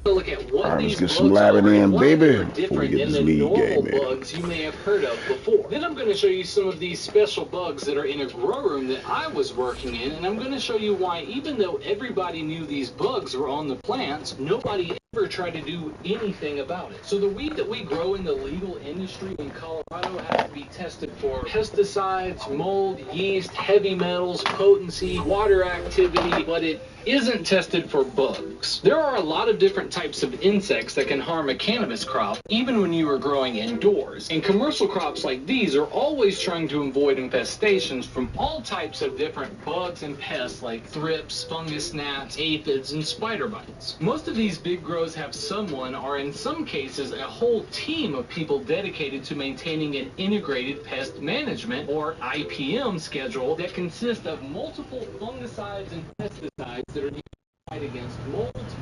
Look at what these get bugs some are labbing in, and why baby, they're before we different get than this the league normal game in. bugs you may have heard of before. Then I'm going to show you some of these special bugs that are in a grow room that I was working in, and I'm going to show you why, even though everybody knew these bugs were on the plants, nobody ever tried to do anything about it. So the wheat that we grow in the legal industry in Colorado has to be tested for pesticides, mold, yeast, heavy metals, potency, water activity, but it isn't tested for bugs. There are a lot of different types of insects that can harm a cannabis crop, even when you are growing indoors. And commercial crops like these are always trying to avoid infestations from all types of different bugs and pests like thrips, fungus gnats, aphids, and spider bites. Most of these big grows have someone, or in some cases a whole team of people dedicated to maintaining an integrated pest management, or IPM, schedule that consists of multiple fungicides and pesticides that are used to fight against molds.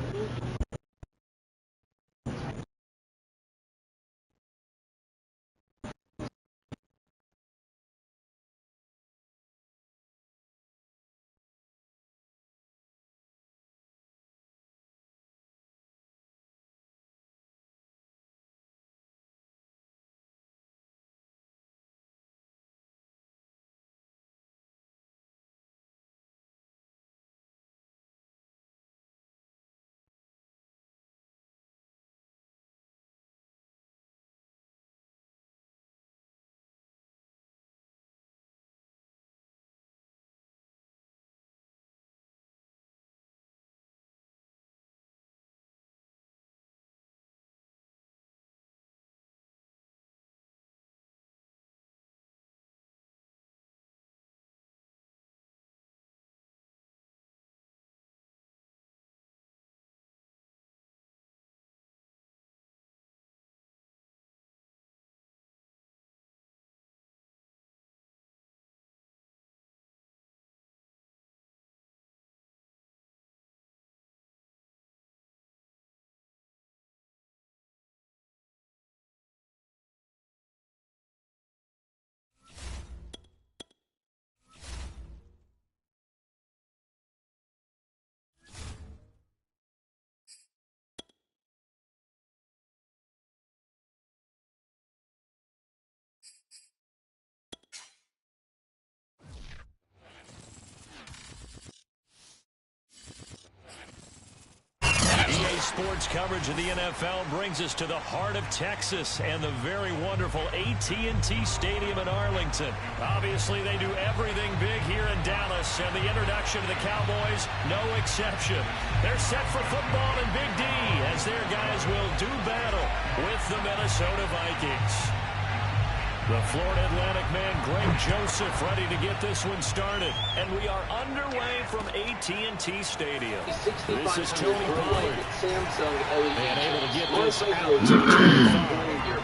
Sports coverage of the NFL brings us to the heart of Texas and the very wonderful AT&T Stadium in Arlington. Obviously, they do everything big here in Dallas, and the introduction to the Cowboys, no exception. They're set for football in Big D as their guys will do battle with the Minnesota Vikings. The Florida Atlantic man, Greg Joseph, ready to get this one started. And we are underway from AT&T Stadium. This is Tony Pollard. Samsung LED. And able to get this out to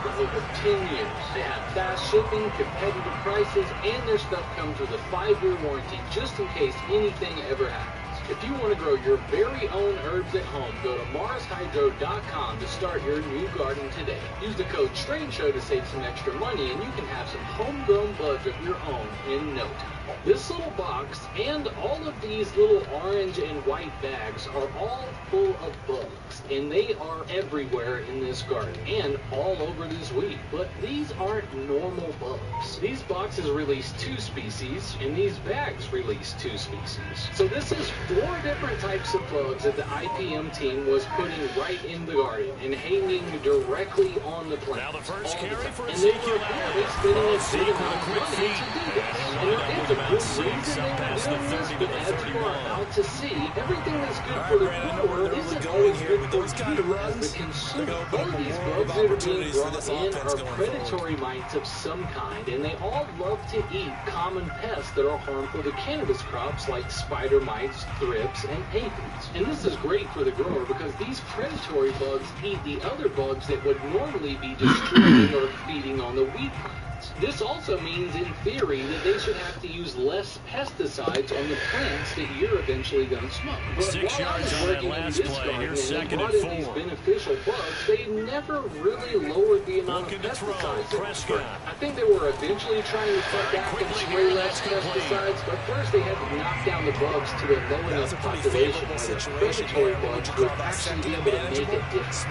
for over 10 years. They have fast shipping, competitive prices, and their stuff comes with a 5-year warranty just in case anything ever happens. If you want to grow your very own herbs at home, go to marshydro.com to start your new garden today. Use the code STRANGESHOW to save some extra money, and you can have some homegrown buds of your own in no time. This little box and all of these little orange and white bags are all full of bugs, and they are everywhere in this garden and all over this weed. But these aren't normal bugs. These boxes release 2 species, and these bags release 2 species. So this is 4 different types of bugs that the IPM team was putting right in the garden and hanging directly on the plant. Now the first carry for and they Ezekiel were apparently spending a big amount of money to do this. And there is a good reason they were doing this, but as you are about to see, everything that's good for the grower isn't always good for you as the consumer. All of these bugs that are being brought in are predatory mites of some kind, and they all love to eat common pests that are harmful to cannabis crops like spider mites, thrips, and aphids. And this is great for the grower because these predatory bugs eat the other bugs that would normally be destroying or feeding on the wheat plant. plants. This also means, in theory, that they should have to use less pesticides on the plants that you're eventually going to smoke. But 6 while I yards was on that working in last this play. garden Here's and they 2nd brought and in these 4. beneficial bugs, they never really lowered the amount Looking of to throw. pesticides. Prescott. I think they were eventually trying to cut back and spray less pesticides, but first they had to knock down the bugs to a low enough population where the predatory bugs would actually be able to make a difference.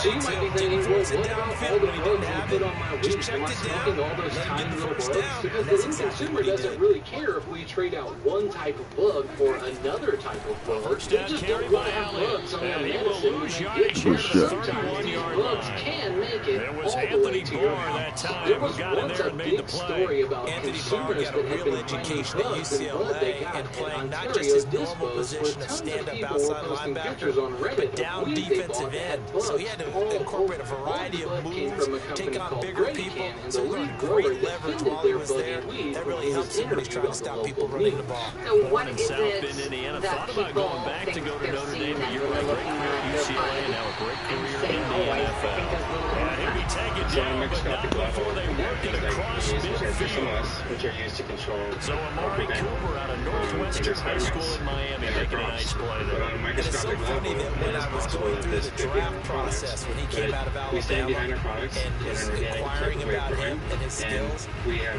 So you might be thinking, well, what about all the bugs I put on my weed? Am I smoking all those tiny little bugs? Because the end consumer doesn't really care if we trade out one type of bug for another type of bug. They just don't want to have bugs on their medicine when they get here. Sometimes these bugs can make it all the way to your house. There was once a big story about consumers that had been finding bugs in blood they got in Ontario dispos, where tons of people were posting pictures on Reddit of weed they bought that had bugs all over. All the bud came from a company called Grady Can, and the lead grower defended their buggy weed when he was interviewed on the local news. So what is South it Bend, Indiana. that Thought about people going back to think go to they're Notre seeing Dame, but that you're they're a great looking career at at their UCLA bud and now a great and career saying, in oh, the I think NFL. there's a little And he'll be taken down, but not before they work it across midfield. which are used to control. So Amari Cooper out of Northwestern High School in Miami making a nice play there. And it's so funny that when I was going through the draft process, when he came out of Alabama and was inquiring about him and his skills,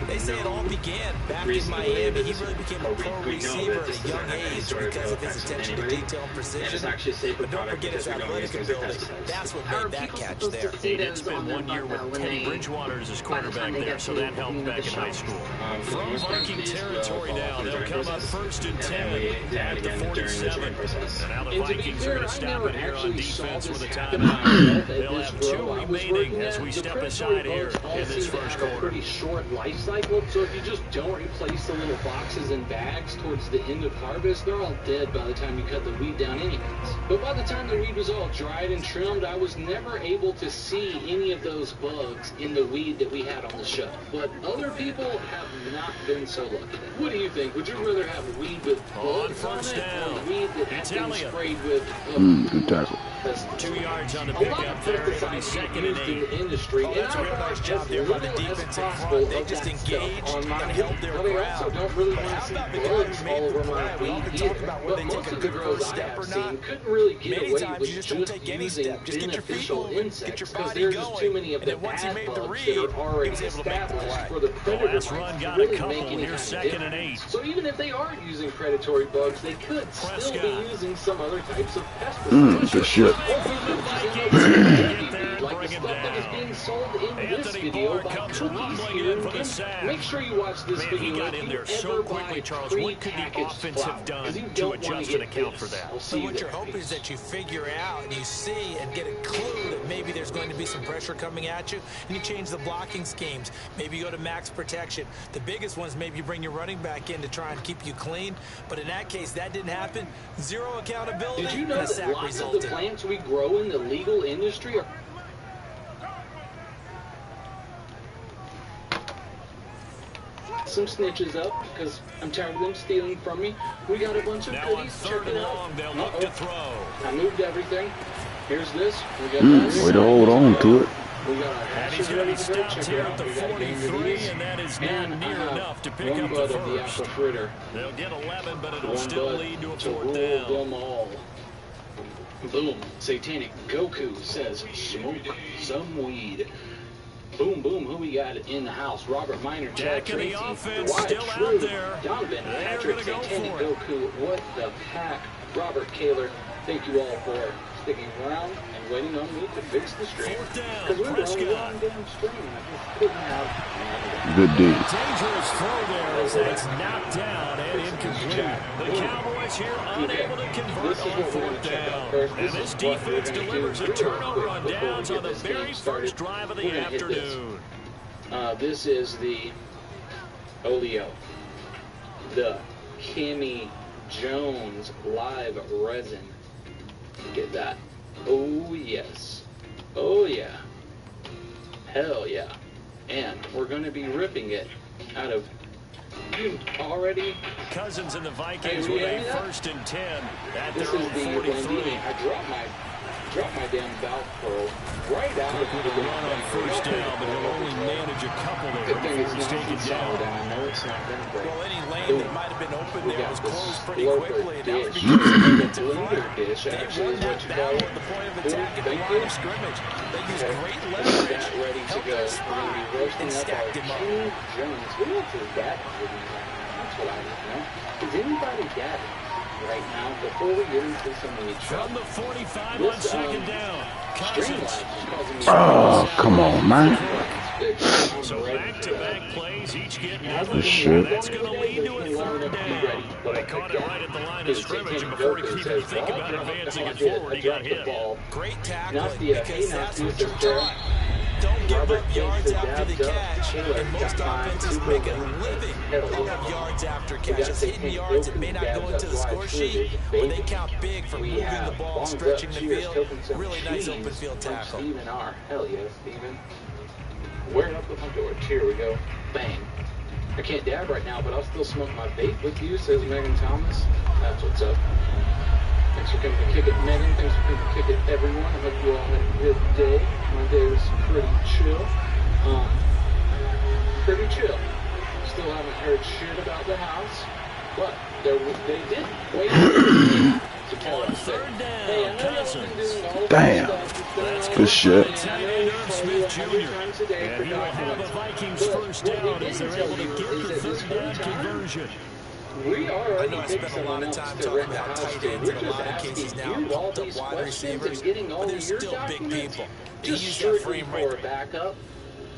they say it all began back in Miami. He really became a pro receiver at a young age because of his attention to detail and precision. But don't forget his athletic ability. That's what made that catch there. He did spend 1 year with Teddy Bridgewater as his quarterback there, so that helped back in high school. From Viking territory now, they'll come up 1st and 10 at the 47. And now the Vikings are going to stop it here on defense with a timeout. They'll have 2 remaining as we step aside here in this first quarter. Pretty short life cycle, so if you just don't replace the little boxes and bags towards the end of harvest, they're all dead by the time you cut the weed down anyways. But by the time the weed was all dried and trimmed, I was never able to see any of those bugs in the weed that we had on the shelf. But other people have not been so lucky. What do you think? Would you rather have weed with bugs on it or weed that has been sprayed with good tackle. 2 yards on the pickup there. It'll be 2nd and 8. In the industry, and That's a real nice job there by the defensive front. They just engaged and held their ground. Don't really But want how to about see the guy bugs who all made the over my play? We weed often either. talk about whether But they most take a of the good grows first I step have or seen not. couldn't really get Many away times with you just don't take any using step. Just get your feet beneficial moving, insects get your because body there's just going. too many of And the then once he bad made the bugs read, that are already he was able to make the established play. for the predator last mites run to got a really couple. make any Here's kind of 2nd and 8. difference. So even if they aren't using predatory bugs, they could still be Prescott. using some other types of pesticides. Good shit. Like the stuff that is being sold in this Anthony video Barr by comes cookies rumbling here in in for the Denver. sack. Make sure you watch this Man, video. he got if in you there so ever quickly, buy Charles. What could the prepackaged offense flour, have done 'cause you to don't wanna adjust get and account this. for that? We'll see So you what there. you're hoping is that you figure out and you see and get a clue that maybe there's going to be some pressure coming at you, and you change the blocking schemes. Maybe you go to max protection. The biggest ones, maybe you bring your running back in to try and keep you clean. But in that case, that didn't happen. Zero accountability. Did you know and a that sack lots of the resulted. plants we grow in the legal industry are some snitches up because I'm tired of them stealing from me. We got a bunch of Now on goodies. 3rd Check and it out. long, they'll look to throw. I moved everything. Here's this. We got this. Way to hold on to it. We got our And he's hashes going to ready be to go. stopped Check here it at out. the We got 43, and that is not and near enough to pick one up the bud of the first. apple fritter. They'll get 11, but it'll One still bud lead to a to 4th rule down. them all. Boom. Satanic Goku says, smoke some weed. Boom, boom. Who we got in the house? Robert Miner, Chad Jack of the Tracy, offense Wyatt still out True, there. Donovan, They're Patrick, gonna go Satanic for it. Goku. What the pack? Robert Kaler, thank you all for sticking around and waiting on me to fix the stream. 4th down, Because we were on the Prescott. wrong damn stream. I just couldn't have. Good D. Dangerous throw there as that's knocked down and incomplete. The Cowboys here unable to convert on 4th down. And this defense delivers a turnover on downs on the very first drive of the afternoon. This is the Oleo, the Kimmy Jones live resin. Get that? Oh yes, oh yeah, hell yeah. And we're going to be ripping it out of you already. Cousins and the Vikings Hey, with a yeah. 1st and 10 at This their is own the 43. Landini. I dropped my drop my damn valve pearl right out of the run on first down, but he'll only manage a couple there before he's taken down. I know it's not going to break. Well, any lane that might have been open there was closed pretty quickly. And dish. They won that battle at the point of attack at the line of scrimmage. They used great leverage, helped their spot, and stacked him up. Jones, who else is that? That's what I want to know. Is anybody dabbing right now before we get into some of these? From the 45 on second down, Cousins. Oh, come on, man. So back-to-back plays, each getting Good shit. That's going to lead to a third down. They caught it right at the line of scrimmage, and before he could even think about advancing it forward, he got hit. Great tackling, because that's what you're taught. Don't give up yards after the catch, and most offenses make a living off of yards after catch. It's hidden yards that may not go into the score sheet, but they count big for moving the ball, stretching the field. Really nice open field tackle. Steven R. Hell yeah, Steven. Wearing up the front door. Here we go. Bang. I can't dab right now, but I'll still smoke my vape with you, says Megan Thomas. That's what's up. Thanks for coming to kick it, Megan. Thanks for coming to kick it, everyone. I hope you all had a good day. My day was pretty chill. Pretty chill. Still haven't heard shit about the house, but they did wait. On third down, Cousins. Damn. Good shit. Smith Jr. And he will have a Vikings first down as they're able to get the third down conversion. I know I spent a lot of time talking about tight ends in a lot of cases now, pumped up wide receivers, but they're still big people. They use that frame rate. Backup,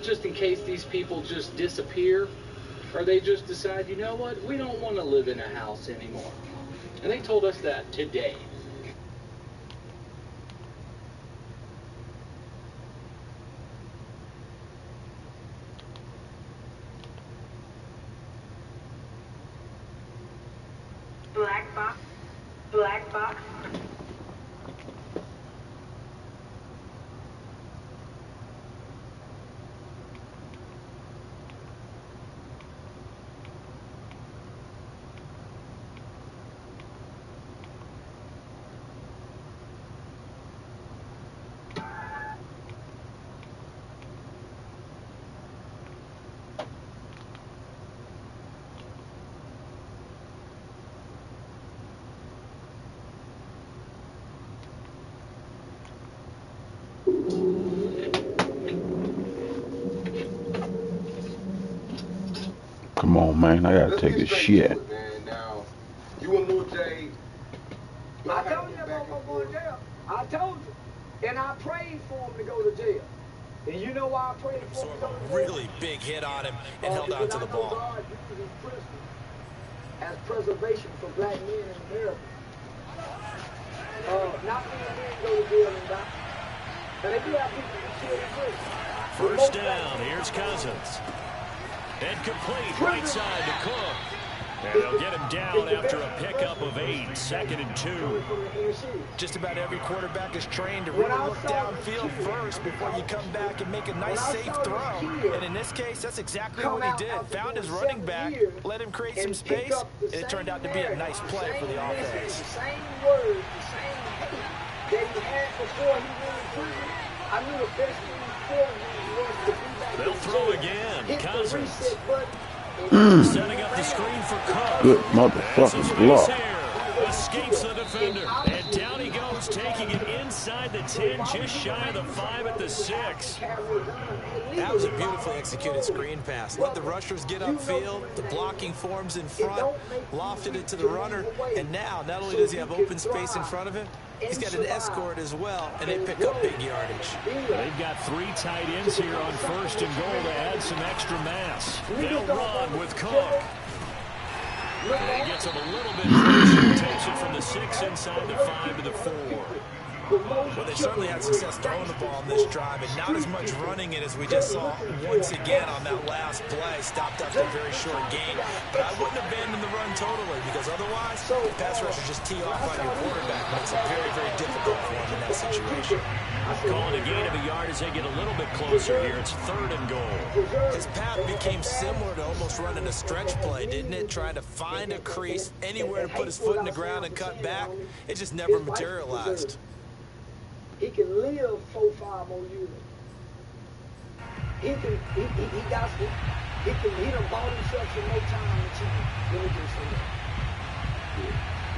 just in case these people just disappear, or they just decide, you know what, we don't want to live in a house anymore. And they told us that today. Black box. Black box. Come on, man. I gotta take a shit. Now, you and Lil J. I told you about my boy jail. I told you. And I prayed for him to go to jail. And you know why I prayed for him to go to jail? Really big hit on him and held on to the ball. God uses prison as preservation for black men in America. Not many men go to jail and die. And they do have people who kill in prison. First down, here's Cousins. And complete, right side to Cook. And they'll get him down after a pickup of 8, 2nd and 2. Just about every quarterback is trained to really look downfield first before you come back and make a nice, safe throw. And in this case, that's exactly what he did. Found his running back, let him create some space, and it turned out to be a nice play for the offense. The same words, the same hate that he had before he went in prison. I knew the best thing for him was to be back. They'll throw again. Cousins. Setting up the screen for Cook. Good motherfucking block. Escapes the defender. And down he goes, taking it inside the 10, just shy of the 5 at the 6. That was a beautifully executed screen pass. Let the rushers get upfield. The blocking forms in front. Lofted it to the runner. And now, not only does he have open space in front of him, he's got an escort as well, and they pick up big yardage. They've got 3 tight ends here on 1st and goal to add some extra mass. They'll run with Cook. And he gets him a little bit closer, takes it from the 6 inside the 5 to the 4. Well, they certainly had success throwing the ball on this drive, and not as much running it as we just saw once again on that last play. Stopped after a very short gain. But I wouldn't abandon the run totally, because otherwise, the pass rusher just tee off on your quarterback. Makes it very, very difficult for him in that situation. Calling a gain of a yard as they get a little bit closer here. It's 3rd and goal. His path became similar to almost running a stretch play, didn't it? Trying to find a crease, anywhere to put his foot in the ground and cut back. It just never materialized. he can live 4-5 more years. He done bought himself some more time to cheat. Let me just say that.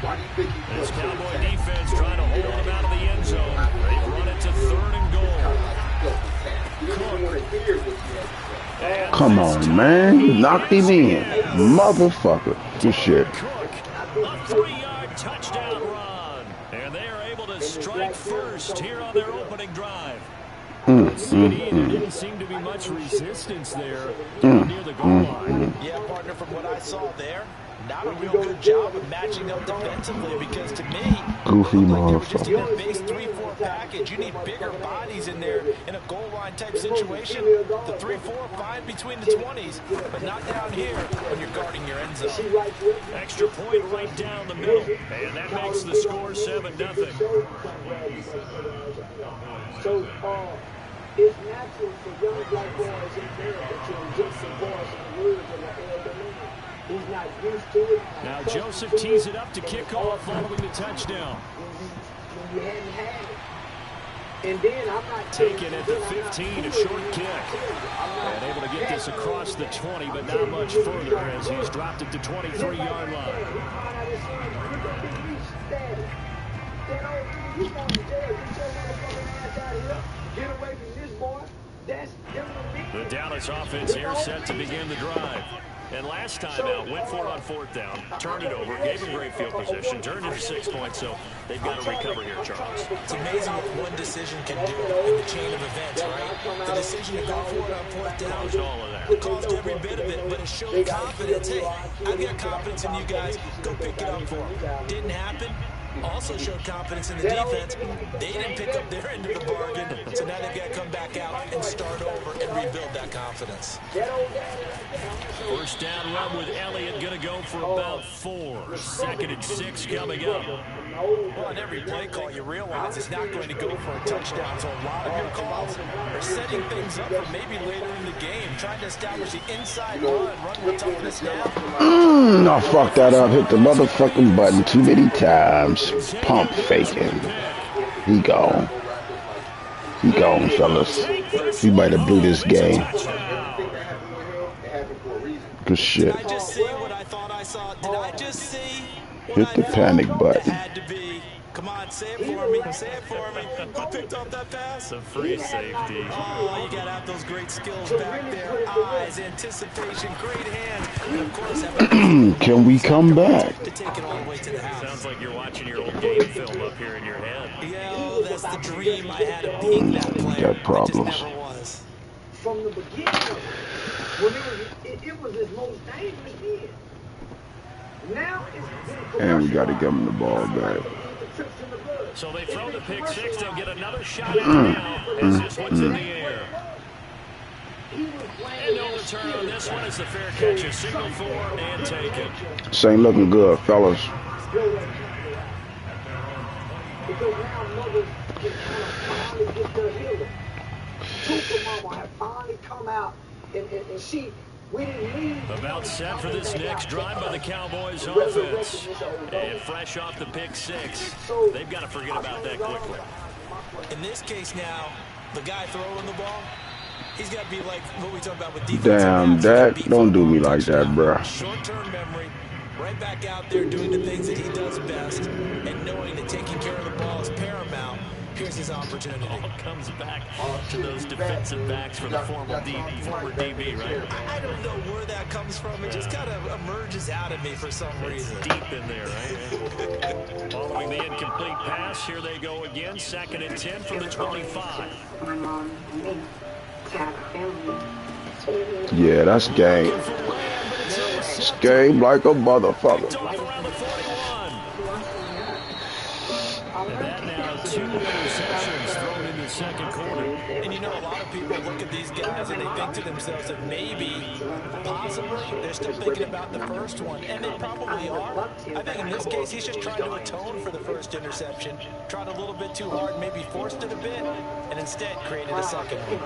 Why do you think he This Cowboy defense trying to hold him out of the end zone. They've run it to 3rd and goal. Come on, man. You knocked him in. Motherfucker. Good shit. Cook, a 3-yard touchdown run. And they are able to strike first here on their opening drive. There didn't seem to be much resistance there near the goal line. Yeah, partner, from what I saw there, not a real good job of matching up defensively because to me, goofy just in motherfucker. a base 3-4 package. You need bigger bodies in there in a goal line type situation. The 3-4 fine between the 20s, but not down here when you're guarding your end zone. Extra point right down the middle. And that makes the score 7-0. So, it's natural for young black boys in America to inject the voice and the words of the elder man. He's not used to it. Now Joseph tees it up to kick off following the touchdown. When you hadn't had it. And then I'm not taken at the 15, a short kick. And able to get this across the 20, but not much further as he's dropped it to 23-yard line. The Dallas offense here set to begin the drive. And last time out, went for it on 4th down, turned it over, gave him great field position, turned it to 6 points, so they've got to recover here, Charles. It's amazing what one decision can do in the chain of events, right? The decision to go for it on 4th down Caused all of that. It caused every bit of it, but it showed confidence. Hey, I've got confidence in you guys. Go pick it up for them. Didn't happen. Also showed confidence in the defense. They didn't pick up their end of the bargain, so now they've got to come back out and start over and rebuild that confidence. First down run with Elliott, going to go for about 4. 2nd and 6 coming up. Well, on every play call, you realize it's not going to go for a touchdown, so a lot of your calls are setting things up for maybe later in the game, trying to establish the inside run with toughness now. I fucked that up. Hit the motherfucking button too many times. Pump faking. He gone. He gone, fellas. He might have blew this game. Good shit. Did I just see what I thought I saw? Did I just see what Hit the panic button. had to be? Come on, say it for me. Say it for me. Who picked up that pass? A free safety. Oh, you got to have those great skills back there. Eyes, anticipation, great hands. And of course, can we come back? To take it all the way to the house. Sounds like you're watching your old game film up here in your head. Yeah, oh, that's the dream I had of being that player. Got problems. I just never was. From the beginning, when it was his most dangerous year. Now it's And we got to give him the ball back. So they throw the pick 6. They'll get another shot at it now as this one's in the air. And no return on this one as the fair catch is signaled for and taken. This ain't looking good, fellas. Because now mothers can kind of finally get their healing. Super Mama have finally come out and she, we didn't need. About set for this next drive by the Cowboys offense. And fresh off the pick 6. They've got to forget about that quickly. In this case now, the guy throwing the ball, he's got to be like what we talk about with defense. Damn, Dak, don't do me like that, bruh. Short-term memory, right back out there doing the things that he does best, and knowing that taking care of the ball is paramount. Here's his opportunity. All comes back to those defensive backs for the former DB, right? I don't know where that comes from. It just kind of emerges out of me for some reason. It's deep in there, right? Following the incomplete pass, here they go again. 2nd and 10 from the 25. Yeah, that's game. It's game like a motherfucker. And that now 2 interceptions thrown in the 2nd quarter. And you know, a lot of people look at these guys and they think to themselves that maybe, possibly, they're still thinking about the first one. And they probably are. I think in this case, he's just trying to atone for the first interception. Tried a little bit too hard, maybe forced it a bit, and instead created a second one.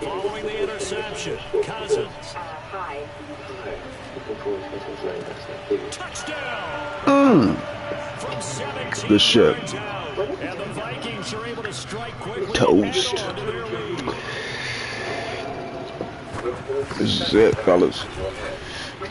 Following the interception, Cousins Hi. Touchdown! From 17 Good shit. yards out, and the Vikings are able to strike quickly. Toast. And onto their lead. This is it, fellas.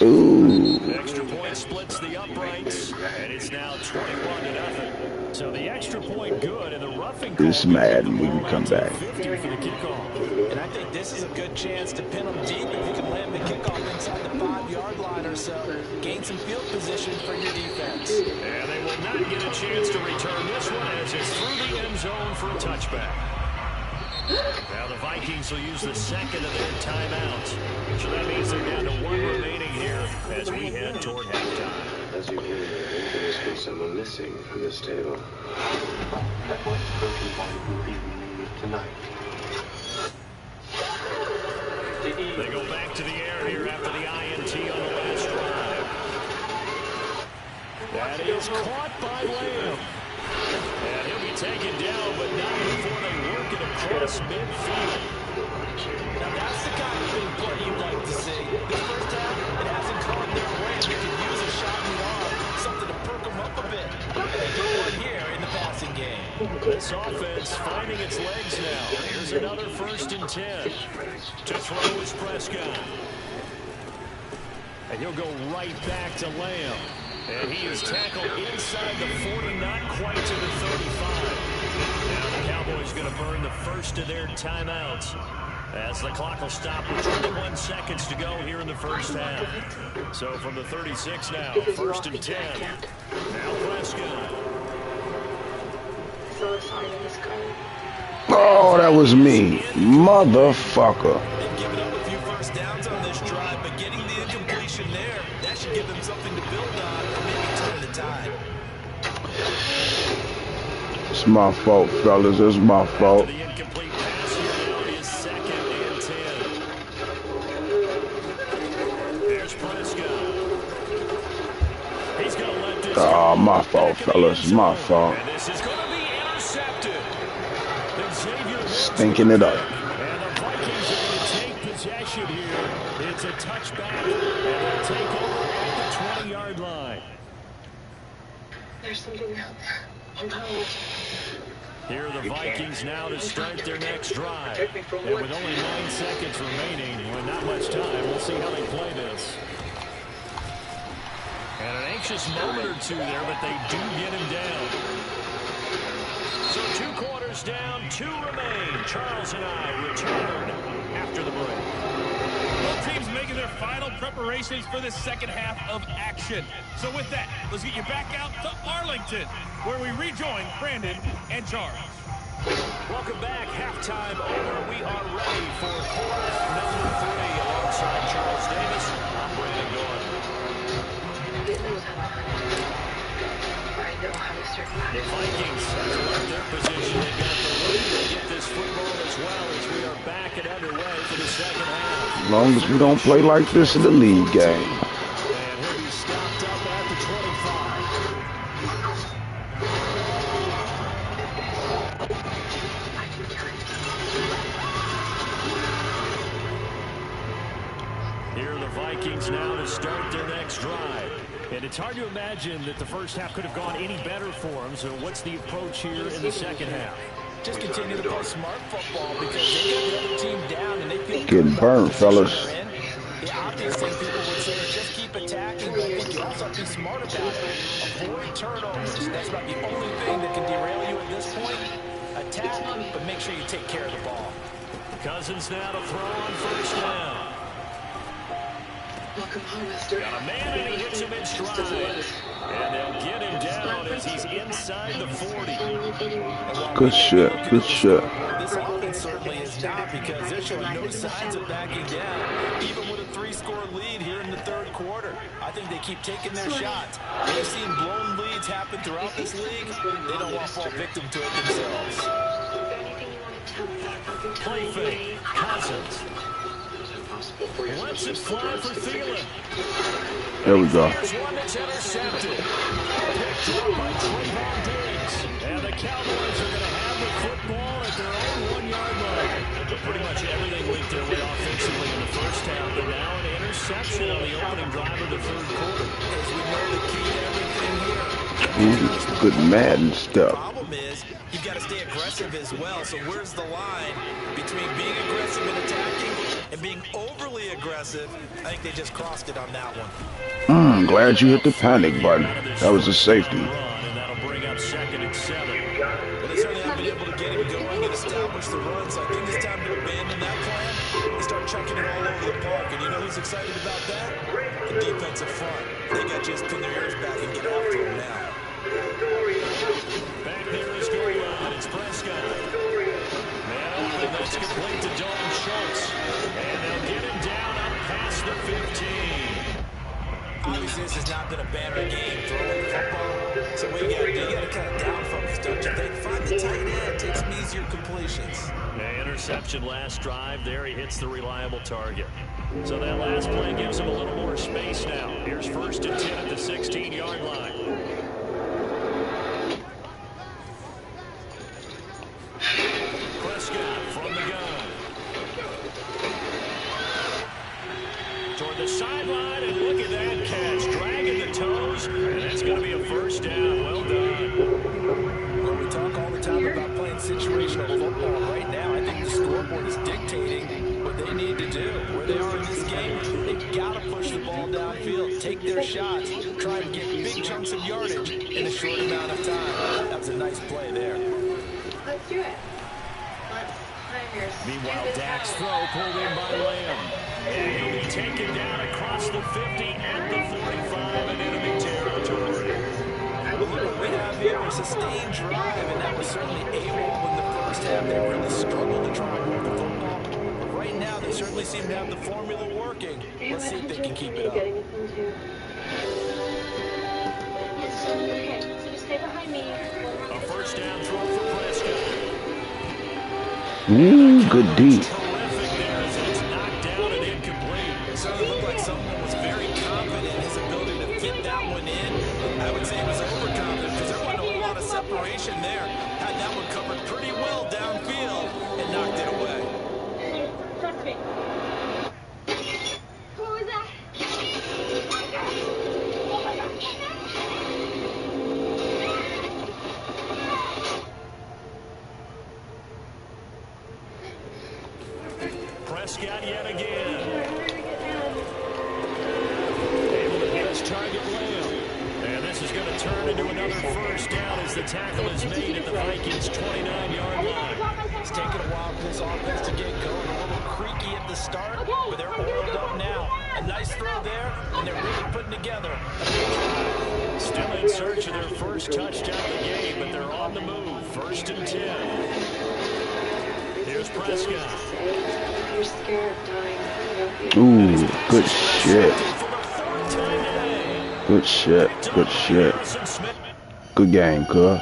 Ooh. Extra point splits the uprights, and it's now 21-0. So the extra point good, and the roughing call. This Madden, we can come back. 50 for the kickoff. And I think this is a good chance to pin them deep if you can land the kickoff inside the 5-yard line or so. Gain some field position for your defense. And they will not get a chance to return this one as it's through the end zone for a touchback. Now the Vikings will use the second of their timeouts. So that means they're down to one remaining here as we head toward halftime. As you hear, there must be someone missing from this table. That one broken body will be removed tonight. They go back to the air here after the INT on the last drive. That is caught by Lamb. And he'll be taken down, but not before they work it across midfield. Now that's the kind of big play you'd like to see. This first half, it hasn't gone their way. They could use a shot in the arm, something to perk them up a bit. And they get one here in the passing game. This offense finding its legs now. Here's another 1st and 10. To throw is Prescott. And he'll go right back to Lamb. And he is tackled inside the 40, not quite to the 35. Now the Cowboys going to burn the first of their timeouts as the clock will stop with 21 seconds to go here in the first half. So from the 36 now, 1st and 10. Now Prescott. So excited in this game. Oh, that was me. Motherfucker. They've given up a few first downs on this drive, but getting the incompletion there, that should give them something to build on and maybe turn the tide. It's my fault, fellas. It's my fault. The incomplete pass here now is 2nd and 10. There's Prescott. He's going to let this Oh, my fault, fellas. My fault. And this is going to be intercepted. Stinking it up. And the Vikings are going to take possession here. It's a touchback, and they'll take over at the 20-yard line. There's something out there. I'm hungry. Here are the Vikings now to start their next drive. And with only 9 seconds remaining, with not much time, we'll see how they play this. And an anxious moment or two there, but they do get him down. So 2 quarters down, 2 remain. Charles and I return after the break. Both teams making their final preparations for the second half of action. So with that, let's get you back out to Arlington, where we rejoin Brandon and Charles. Welcome back. Halftime over. We are ready for quarter number 3 alongside Charles Davis. I'm Brandon Gordon. The Vikings have left their position. They've got the lead to get this football as well as we are back and underway for the second half. As long as we don't play like this in the league game. And he'll be stopped up at the 25. Here are the Vikings now to start their next drive. And it's hard to imagine that the first half could have gone any better for them. So what's the approach here in the second half? Just continue to play smart football because they got the other team down and they feel Getting burned, fellas. The obvious thing people would say is just keep attacking, but I think you also have to be smart about it. Avoid turnovers. That's about the only thing that can derail you at this point. Attack, but make sure you take care of the ball. Cousins now to throw on first down. Welcome home, Esther. Got a man and he hits him in stride. And they'll get him down as he's inside the 40. Good shit. Good shit. This offense certainly is not because they're showing no signs of backing down, even with a 3-score lead here in the third quarter. I think they keep taking their shots. They've seen blown leads happen throughout this league. They don't want to fall victim to it themselves. Play fake. Cousins. Lets it fly for Thielen. There we go. Here's one that's intercepted. Picked up by Trayvon Diggs. And the Cowboys are going to have the football at their own 1-yard line. But pretty much everything went their way offensively in the first half, but now an interception. interception on the opening drive of the third quarter. As we know, the key to everything here. Good Madden stuff. The problem is you've got to stay aggressive as well. So where's the line between being aggressive and attacking and being overly aggressive? I think they just crossed it on that one. Glad you hit the panic button. That was a safety. And that'll bring up 2nd and 7. Well, they certainly have been able to get him going and establish the run. So I think it's time to abandon that plan and start chucking it all over the park. And you know who's excited about that? The defensive front. They got just pin their ears back and get after him now. Back there is goal line. It's Prescott. Man open. That's complete to Dalton Schultz. And they'll get him down up past the 15. Obviously, this has not been a banner game throwing the football. So what you got to do, you got to cut it down from us, don't you think? Find the tight end, take some easier completions. Interception last drive. There he hits the reliable target. So that last play gives him a little more space now. Here's 1st and 10 at the 16-yard line. Prescott from the gun. Toward the sideline, and look at that catch. Dragging the toes, and that's going to be a 1st down. Well done. Well, we talk all the time about playing situational football. Right now, I think the scoreboard is dictating what they need to do. Where they are in this game, they've got to push the ball downfield, take their shots, try and get big chunks of yardage in a short amount of time. That was a nice play there. Let's do it. Let's climb here. Meanwhile, Dak's throw pulled in by Lamb. And he'll be taken down across the 50 at the 45 in enemy territory. What we have here is a sustained drive, and that was certainly AWOL in the first half. They really struggled to try and move the football. But right now, they certainly seem to have the formula working. Let's see if they can keep it up. Okay, so just stay behind me. A 1st down throw for Prescott. Good deep. Terrific there as it's knocked down and incomplete. It certainly looked like someone was very confident in his ability to fit that one in. I would say he was overconfident because there wasn't a whole lot of separation there. Had that one covered pretty well downfield and knocked it away. Trust me. What was that? Prescott yet again. Able to hit his target Lamb. And this is going to turn into another 1st down as the tackle is made at the Vikings' 29-yard line. It's taken a while for this offense to get going. A little creaky at the start, but they're oiled up now. A nice throw there, and they're really putting together a big drive. Still in search of their first touchdown of the game, but they're on the move. 1st and 10. Here's Prescott. You're scared of dying. Ooh, good shit. Good shit. Good shit. Good game, cuz.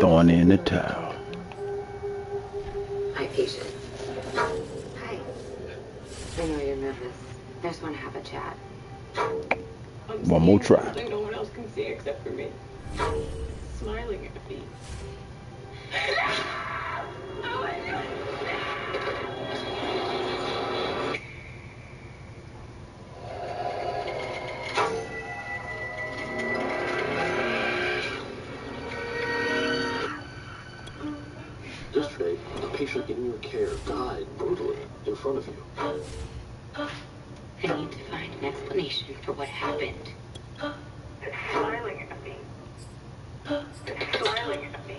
Throwing in the towel. Hi, patient. Hi. I know you're nervous. I just want to have a chat. One more try. No one else can see except for me. Smiling at me. Yesterday, a patient in your care died brutally in front of you. I need to find an explanation for what happened. It's smiling at me. It's smiling at me.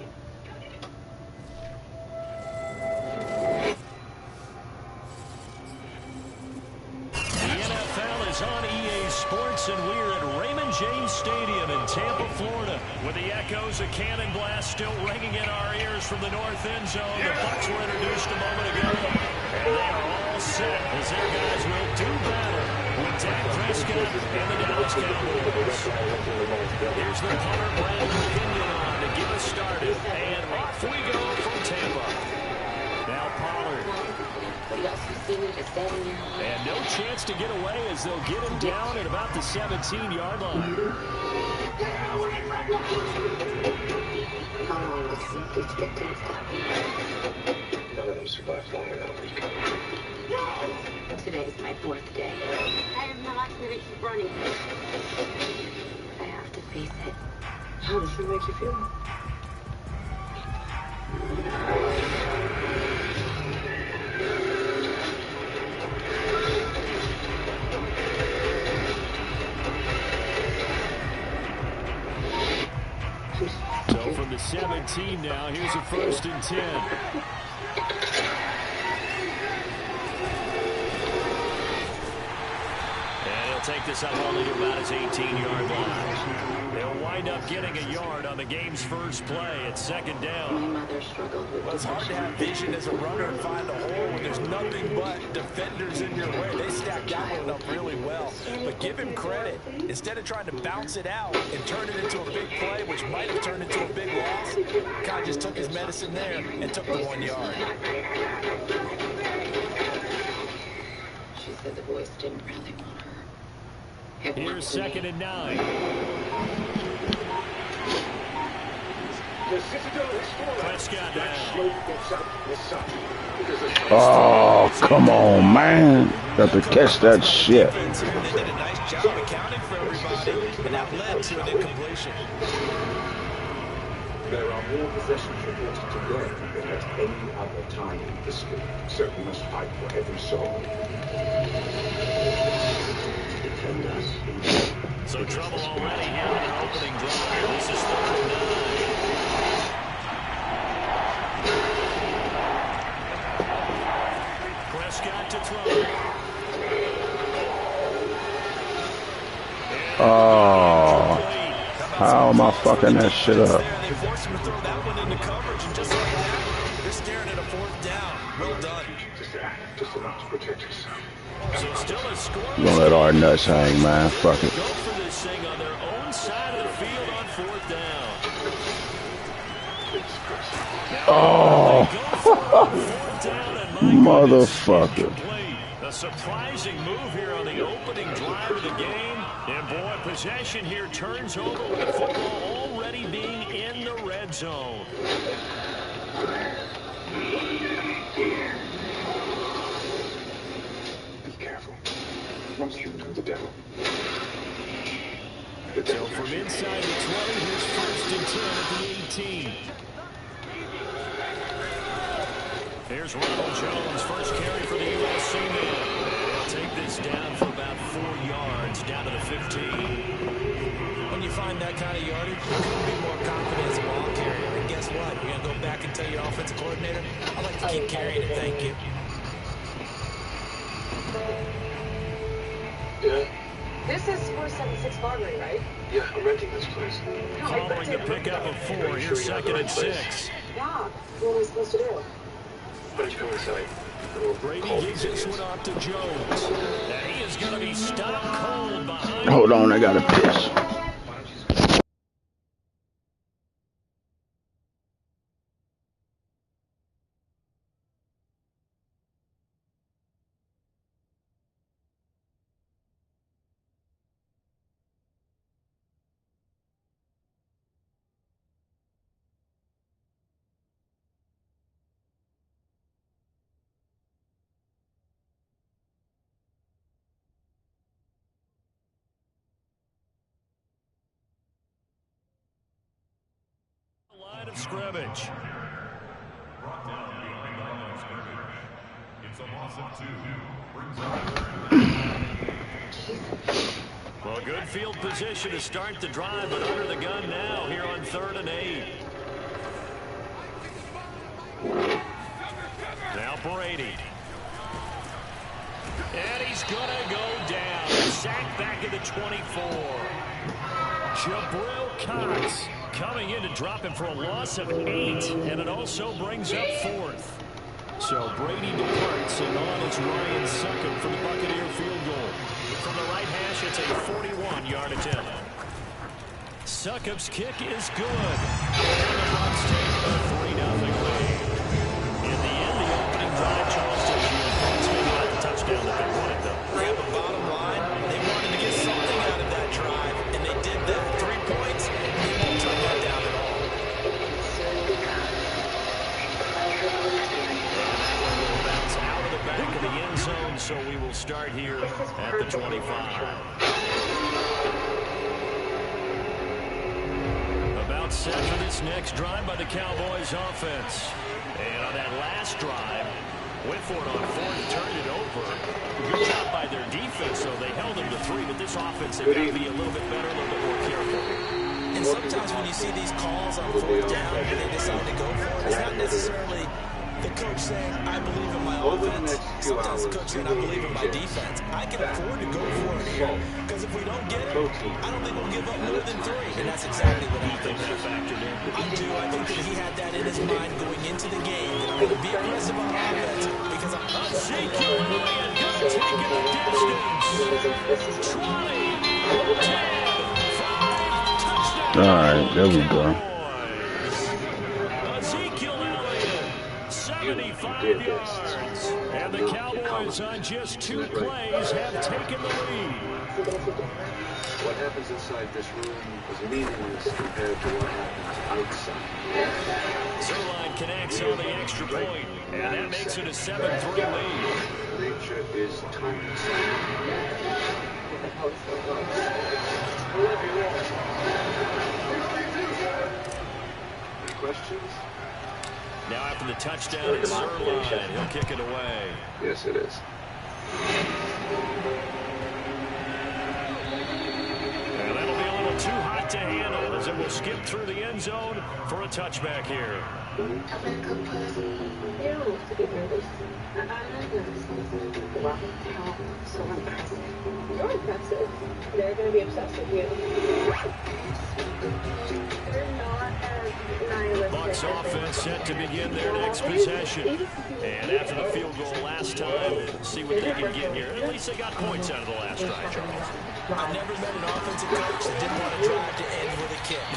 The NFL is on EA Sports, and we're at Raymond James Stadium in Tampa, Florida, with the echoes of Cannon Blast still ringing in our ears from the north end zone. The Bucs were introduced a moment ago, and they are all set as their guys will do battle with Dak Prescott and the Dallas Cowboys. Here's the punter, Brandon Pinion, on to get us started, and off we go from Tampa. Now Pollard. And no chance to get away as they'll get him down at about the 17-yard line. None of them survived long enough. Today's my 4th day. running. I have to face it. How does it make you feel? So from the 17 now, here's a 1st and 10. Take this up only to about his 18-yard line. They'll wind up getting a yard on the game's first play. It's 2nd down. My mother struggled with Well, it's hard to have vision as a runner and find a hole when there's nothing but defenders in your way. They stacked that one up really well. But give him credit. Instead of trying to bounce it out and turn it into a big play, which might have turned into a big loss, kind of just took his medicine there and took the 1 yard. She said the boys didn't really want her. Here's 2nd and 9. Prescott down. Oh, come on, man. Got to catch that shit. They did a nice job accounting for everybody, and that led to an incompletion. There are more possessions reported today than at any other time in history, so we must fight for every soul. Defend us. So trouble already here in an opening drive. This is 3rd and 9. Prescott to throw. Oh, how am I fucking that shit up? They forced him to throw that one into coverage, and just like that, they're staring at a 4th down. Well done. Just enough to protect yourself. So still a score. We're gonna let our nuts hang, man. Fuck it. Go for this thing on their own side of the field on 4th down. Oh, motherfucker. A surprising move here on the opening drive of the game. And boy, possession here turns over with the football already being in the red zone. Be careful. Once you know the devil. So from inside the 20, here's 1st and 10 at the 18. Here's Ronald Jones, first carry for the USC man. They'll take this down for about 4 yards, down to the 15. When you find that kind of yardage, you couldn't be more confident as a ball carrier. And guess what? You're going to go back and tell your offensive coordinator, I'd like to keep carrying it, thank you. Yeah. This is 476 Marbury, right? Yeah, I'm renting this place. Following the pickup of 4, here's 2nd and 6. Yeah. What are we supposed to do? Why don't you come inside? Brady gives this one off to Jones. And he is going to be stopped cold behind. Hold on, I gotta piss. Line of scrimmage. It's a loss of 2. Well, good field position to start the drive, but under the gun now here on 3rd and 8. Now Brady. And he's going to go down. Sacked back at the 24. Jabril Cox coming in to drop him for a loss of 8, and it also brings up 4th. So Brady departs, and on is Ryan Succop for the Buccaneer field goal. From the right hash, it's a 41-yard attempt. Succop's kick is good. And the Bucs take a 3-0 lead. In the end, the opening drive, Charleston Fields maybe not the touchdown that they wanted, though. Yeah, but bottom line, they wanted to get something out of that drive, and they did that. 3 points, they won't turn that down at all. Bounce out of the back of the end zone, so we will start here at the 25. About set for this next drive by the Cowboys offense. And on that last drive, went for it on fourth, turned it over. Good job by their defense, so they held them to 3, but this offense has got to be a little bit better, a little bit more careful. And sometimes when you see these calls on fourth down and they decide to go for it, it's not necessarily the coach saying, I believe in my offense. Sometimes the coach saying, I believe in my defense. I can afford to go for it here, because if we don't get it, I don't think we'll give up more than 3. And that's exactly what happened. That factored in. I do. I think that he had that in his mind going into the game. That I'm going to be aggressive on offense because I'm Ezekiel Elliott going to take it the distance. 20, 10, 5, touchdown. All right, there we go. Ezekiel Elliott, 75 yards. And the Cowboys on just 2 plays have taken the lead. What happens inside this room is meaningless compared to what happens outside. Zerline connects on the extra point, and that makes it a 7-3 lead. Nature is timeless. Any questions? Now after the touchdown, it's Zerline. He'll kick it away. Yes, it is. And that'll be a little too hot to handle as it will skip through the end zone for a touchback here. You don't have to be nervous. I'm not nervous. Wow, so impressive. You're impressive. They're going to be obsessed with you. They're not as nihilistic. Bucs offense set to begin their next possession. And after the field goal last time, see what they can get here. At least they got points out of the last drive, Charles. I've never met an offensive coach that didn't want to drive to end with a kick.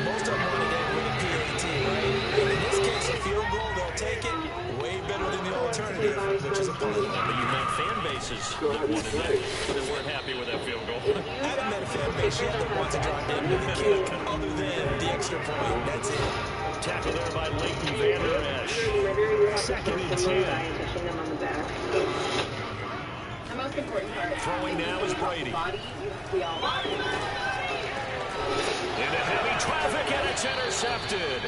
Most of them want to end with a PAT, right? And in this case, a field goal, they'll take it. Way better than the alternative, which is a punt. But you've met fan bases that wanted that, that weren't happy with that field goal. I haven't met a fan base yet that wants to drive to end with a kick, other than the extra point. That's it. Tackle there by Leighton Vander Esch. 2nd and 10. Most important part. Throwing now is Brady. Into heavy traffic, and it's intercepted.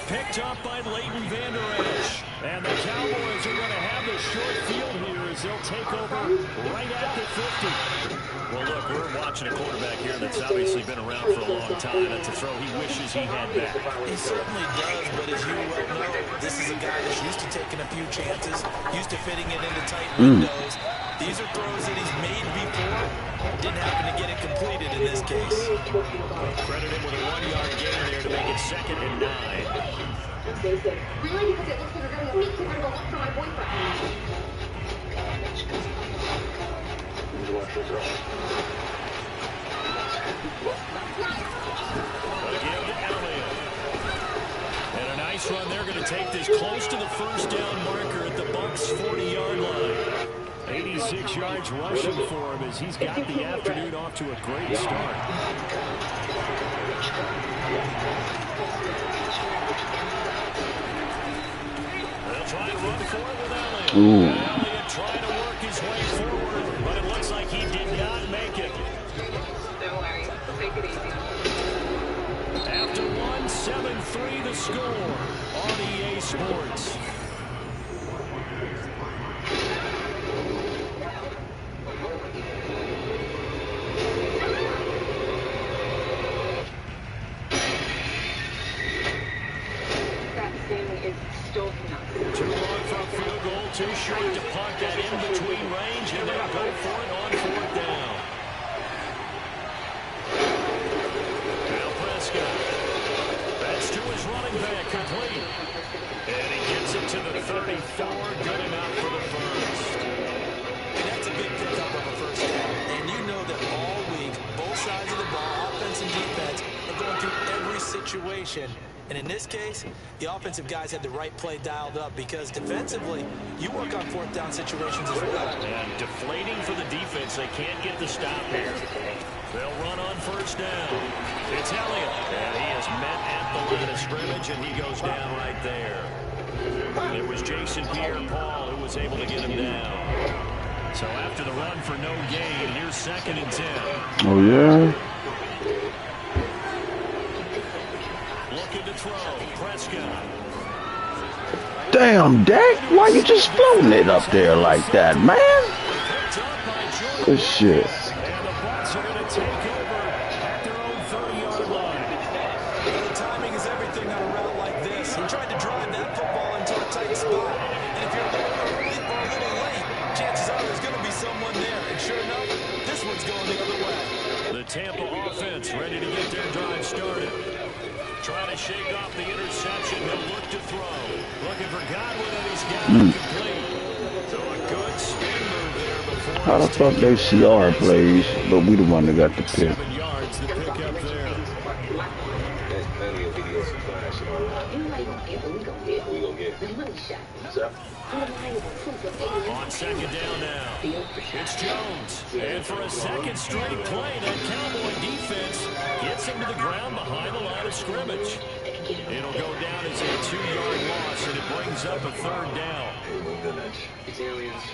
Picked up by Leighton Vander Esch. And the Cowboys are going to have the short field here as they'll take over right at the 50. Well, look, we're watching a quarterback here that's obviously been around for a long time. That's a throw he wishes he had back. He certainly does, but as you well know, this is a guy that's used to taking a few chances, used to fitting it into tight windows. These are throws that he's made before. Didn't happen to get it completed in this case. Credit him with a 1-yard gain there to make it 2nd and 9. Really? Because it looks like we're going to meet. We're going to go look for my boyfriend. Again to Elliott. And a nice run. They're going to take this close to the first down marker at the Bucs' 40-yard line. 86 yards rushing for him as he's got the afternoon off to a great start. They'll try and run for it with Elliott. Elliott trying to work his way forward, but it looks like he did not make it. Don't worry. Take it easy. After 1, 7-3 the score on EA Sports. Too long for a field goal, too short to punt that in between range, and they'll go for it on 4th down. Now Prescott. That's to his running back, complete. And he gets it to the 34, good enough for the first. And that's a big pickup of a first down. And you know that all week, both sides of the ball, offense and defense, are going through every situation. And in this case, the offensive guys had the right play dialed up because defensively, you work on 4th down situations as well. And deflating for the defense. They can't get the stop here. They'll run on 1st down. It's Elliott. And he is met at the line of scrimmage, and he goes down right there. It was Jason Pierre-Paul who was able to get him down. So after the run for no gain, here's 2nd and 10. Oh, yeah? Looking to throw. Prescott. Damn, Dak, why you just floating it up there like that, man? Good shit. And the Bucs are going to take over at their own 30-yard line. The timing is everything on a route like this. He tried to drive that football into a tight spot. And if you're a little early or a little late, chances are there's going to be someone there. And sure enough, this one's going the other way. The Tampa offense ready to get their drive started. Trying to shake off the interception. He'll look to throw. Looking for Godwin, and he's got it complete. So a good spin move there before. How the fuck they CR plays, but we the one that got the pick. 7 yards to pick up there. There's plenty of videos of Flash and all that. We gonna get. So. On 2nd down now. It's Jones. And for a second straight play, that Cowboy defense gets him to the ground behind the line of scrimmage. It'll go down as a 2-yard loss, and it brings up a 3rd down. It's aliens.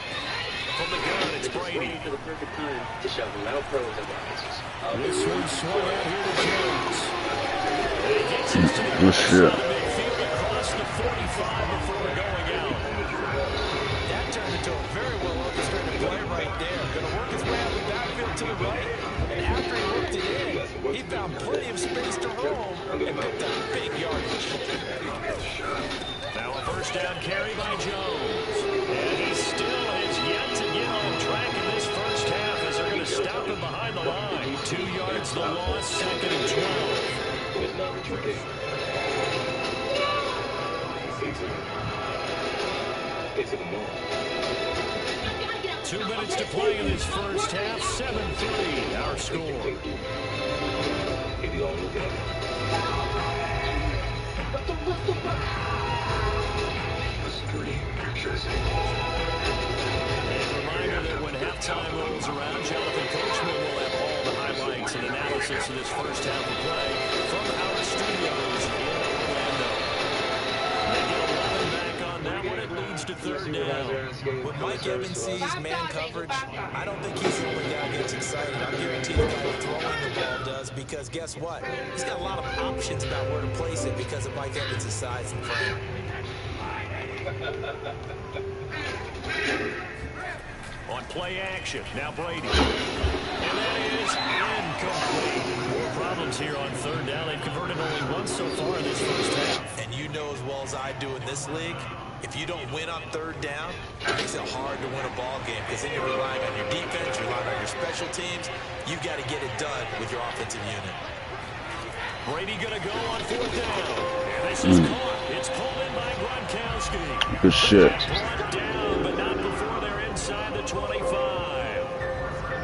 From the gun, it's Brady. For the perfect time to shove them out pros and biases. This one's swung out here to Jones. And he gets us to the Good shit. midfield across the 45 before going out. That turned into a very well orchestrated play right there. Going to work his way out the backfield to the right. And after he worked it in, he found plenty of space to roam and picked up big yardage. Now a 1st down carry by Jones. And he still has yet to get on track in this 1st half as they're going to stop him behind the line. 2 yards the loss, 2nd and 12. It's not tricky. It's a more. 2 minutes to play in this 1st half. 7-3 our score. If you don't look at it. The screen pictures. And a reminder that when halftime rolls around, Jonathan Coachman will have all the highlights and analysis of this 1st half of play from our studios in Orlando. They get 11 back on that one. It leads to 3rd down. When Mike Evans sees man coverage, I don't think he's the only guy that gets excited. I guarantee the guy throwing the ball does, because guess what? He's got a lot of options about where to place it because of Mike Evans' size and frame. On play action, now Brady. And that is incomplete. More problems here on 3rd down. They've converted only once so far in this 1st half. And you know as well as I do in this league, if you don't win on 3rd down, it makes it hard to win a ball game, because then you're relying on your defense, you're relying on your special teams. You've got to get it done with your offensive unit. Brady going to go on 4th down. And this is caught. It's pulled in by Gronkowski. Good shit. Brought down, but not before they're inside the 25.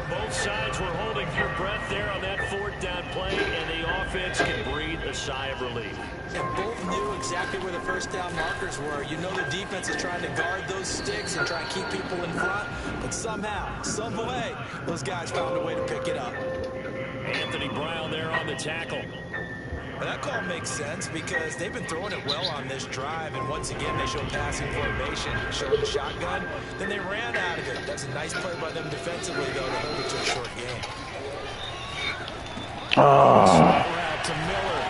Both sides were holding their breath there on that 4th down play, and the offense can breathe a sigh of relief. And both knew exactly where the 1st down markers were. You know the defense is trying to guard those sticks and try and keep people in front, but somehow, some way, those guys found a way to pick it up. Anthony Brown there on the tackle. Well, that call makes sense because they've been throwing it well on this drive, and once again they showed passing formation, showed the shotgun, then they ran out of it. That's a nice play by them defensively, though, to hold it to a short game. Out to Miller.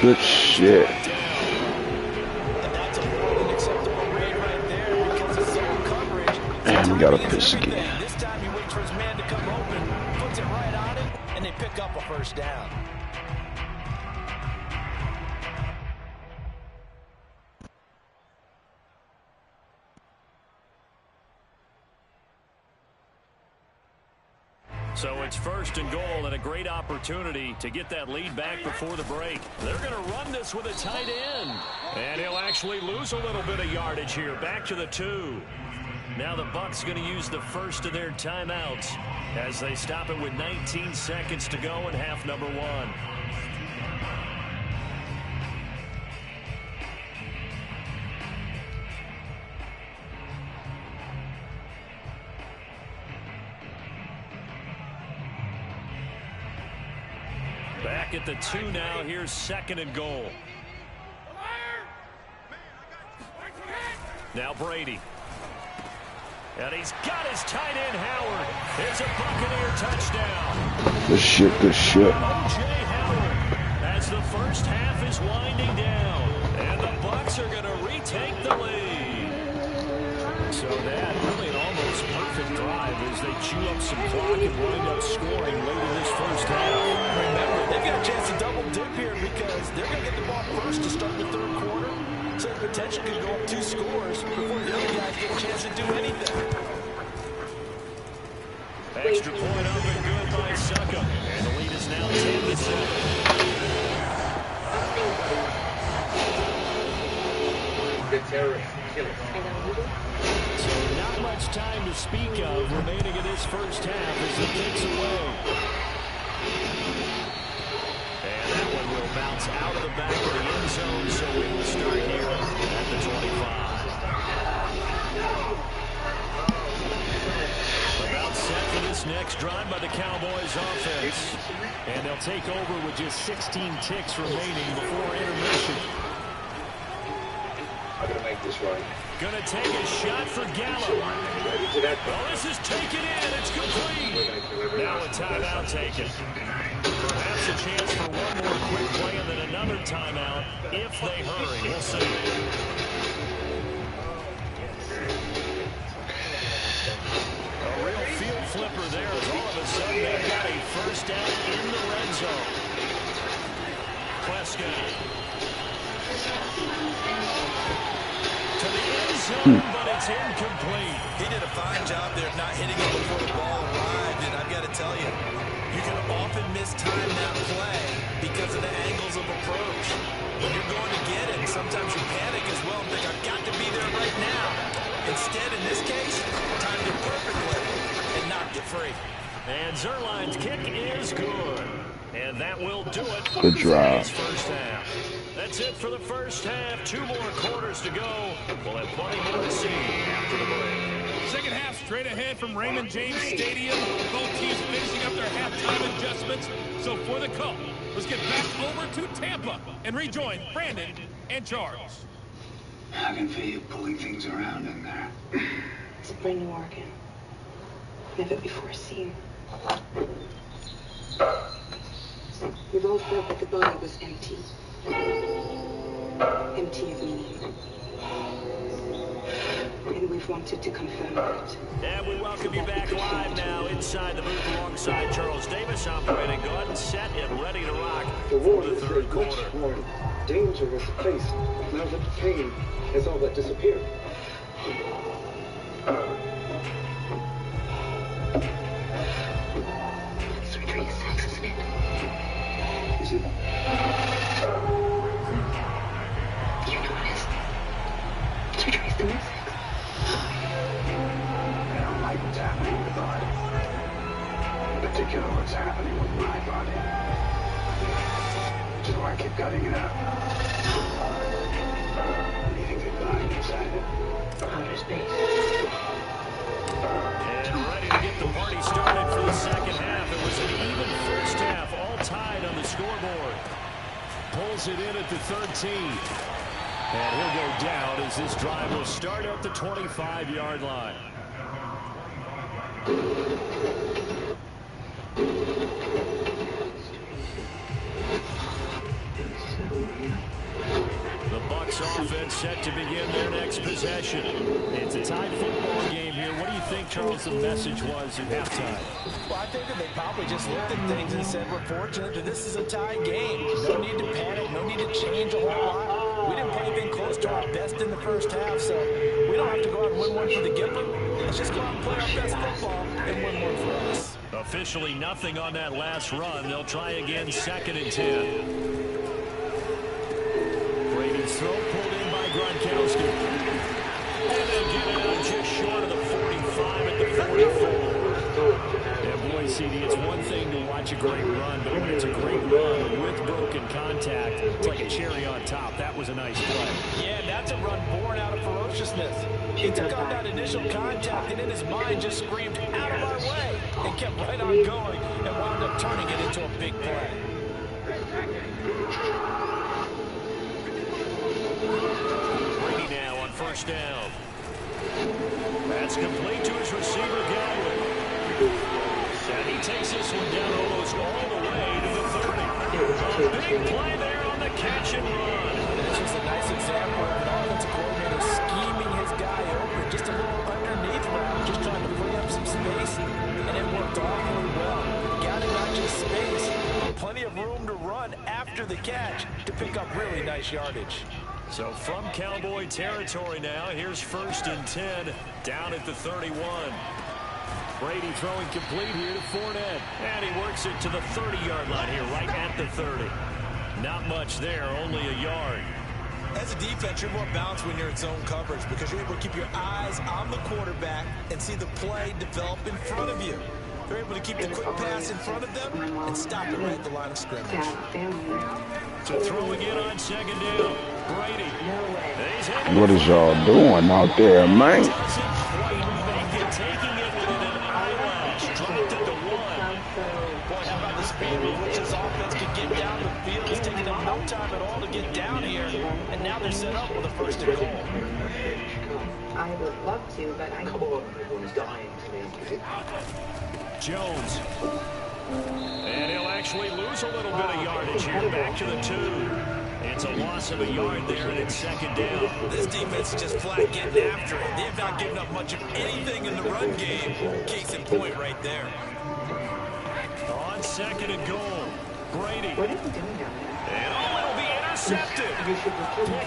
Good shit. And that's a more than acceptable rate right there because of zone coverage. And we got a Pisky. This time he waits for his man to come open, puts it right on it, and they pick up a 1st down. So it's 1st and goal, and a great opportunity to get that lead back before the break. They're going to run this with a tight end. And he'll actually lose a little bit of yardage here. Back to the 2. Now the Bucs going to use the 1st of their timeouts as they stop it with 19 seconds to go in half number 1. Back at the 2 now. Here's 2nd and goal. Now Brady. And he's got his tight end, Howard. It's a Buccaneer touchdown. Good shit, good shit. O.J. Howard as the first half is winding down. And the Bucs are going to retake the lead. So that really an almost perfect drive as they chew up some clock and wind up scoring late in this first half. Remember, they've got a chance to double dip here because they're going to get the ball first to start the third quarter. So the potential could go up 2 scores before the other guys get a chance to do anything. Extra point up and good by Suckup. And the lead is now 10-7. The terrorist killer. So not much time to speak of remaining in this first half as he kicks away. And that one will bounce out of the back of the end zone, so we will start here at the 25. About set for this next drive by the Cowboys offense. And they'll take over with just 16 ticks remaining before intermission. I'm going to make this right. Going to take a shot for Gallup. Well, this is taken in. It's complete. Now a timeout taken. Perhaps a chance for one more quick play and then another timeout if they hurry. We'll see. A real field flipper there as all of a sudden they've got a first down in the red zone. Prescott. To the end zone, but it's incomplete. He did a fine job there of not hitting it before the ball arrived, and I've got to tell you, you can often mistime that play because of the angles of approach. When you're going to get it, sometimes you panic as well and think, I've got to be there right now. Instead, in this case, timed it perfectly and knocked it free. And Zerline's kick is good. And that will do it. Good drive. First half. That's it for the first half. 2 more quarters to go. We'll have plenty more to see after the break. Second half straight ahead from Raymond James Stadium. Both teams finishing up their halftime adjustments. So for the call, let's get back over to Tampa and rejoin Brandon and Charles. I can feel you pulling things around in there. It's a brand new organ. Never before seen. We've all felt that the body was empty. Empty of meaning. And we've wanted to confirm that. And we welcome you back live now inside the booth alongside Charles Davis, operating gun, set and ready to rock for the third quarter. Much more dangerous place now that the pain has all but disappeared. Surgery is sex, isn't it? Is it? You know it is. Surgery is the next sex. I don't like what's happening with the body. In particular, what's happening with my body. Which is why I keep cutting it out. Leaving it lying inside it. Outer space. And ready to get the party started for the second half. It was an even first half, all tied on the scoreboard. Pulls it in at the 13. And he'll go down as this drive will start at the 25-yard line. The Bucs offense set to begin their next possession. It's a tied football game here. What do you think, Charles, the message was at halftime? Well, I think that they probably just looked at things and said, we're fortunate that this is a tie game. No need to panic, no need to change a whole lot. We didn't play anything close to our best in the first half, so we don't have to go out and win one for the giver. Let's just go out and play our best football and win one for us. Officially nothing on that last run. They'll try again, 2nd and 10. Brady's throw pulled in by Gronkowski. And they'll get it out just short of the 45 at the 44. And boy, CD, it's one thing to watch a great run, but when it's a great run with broken contact, it's like a cherry on top. That was a nice play. Yeah, that's a run born out of ferociousness. He took on that initial contact and in his mind just screamed, out of our way, and kept right on going and wound up turning it into a big play. Brady now on first down. That's complete to his receiver, Galvin. And he takes this one down almost all the way to the 30. A big play there on the catch and run. This is a nice example of an offensive coordinator scheming his guy over just a little underneath route, just trying to free up some space, and it worked awfully well. Got him not just space, but plenty of room to run after the catch to pick up really nice yardage. So from Cowboy territory now, here's 1st and 10 down at the 31. Brady throwing complete here to Fournette. And he works it to the 30-yard line here, right at the 30. Not much there, only a yard. As a defense, you're more balanced when you're in zone coverage because you're able to keep your eyes on the quarterback and see the play develop in front of you. They're able to keep the quick pass in front of them and stop it right at the line of scrimmage. So throwing it on 2nd down. Brady. What is y'all doing out there, man? Doesn't quite make it, taking it within an eyelash. Dropped it to 1. Boy, how about the speed with which this offense can get down the field? It's taking them no time at all to get down here. And now they're set up with a 1st and goal. I would love to, but I... Come on, everyone's dying to me. Jones. And he'll actually lose a little bit of yardage here. Back to the 2. It's a loss of a yard there, and it's 2nd down. This defense is just flat getting after it. They have not given up much of anything in the run game. Case in point right there. On 2nd and goal. Brady. What are you doing down there? And it'll be intercepted.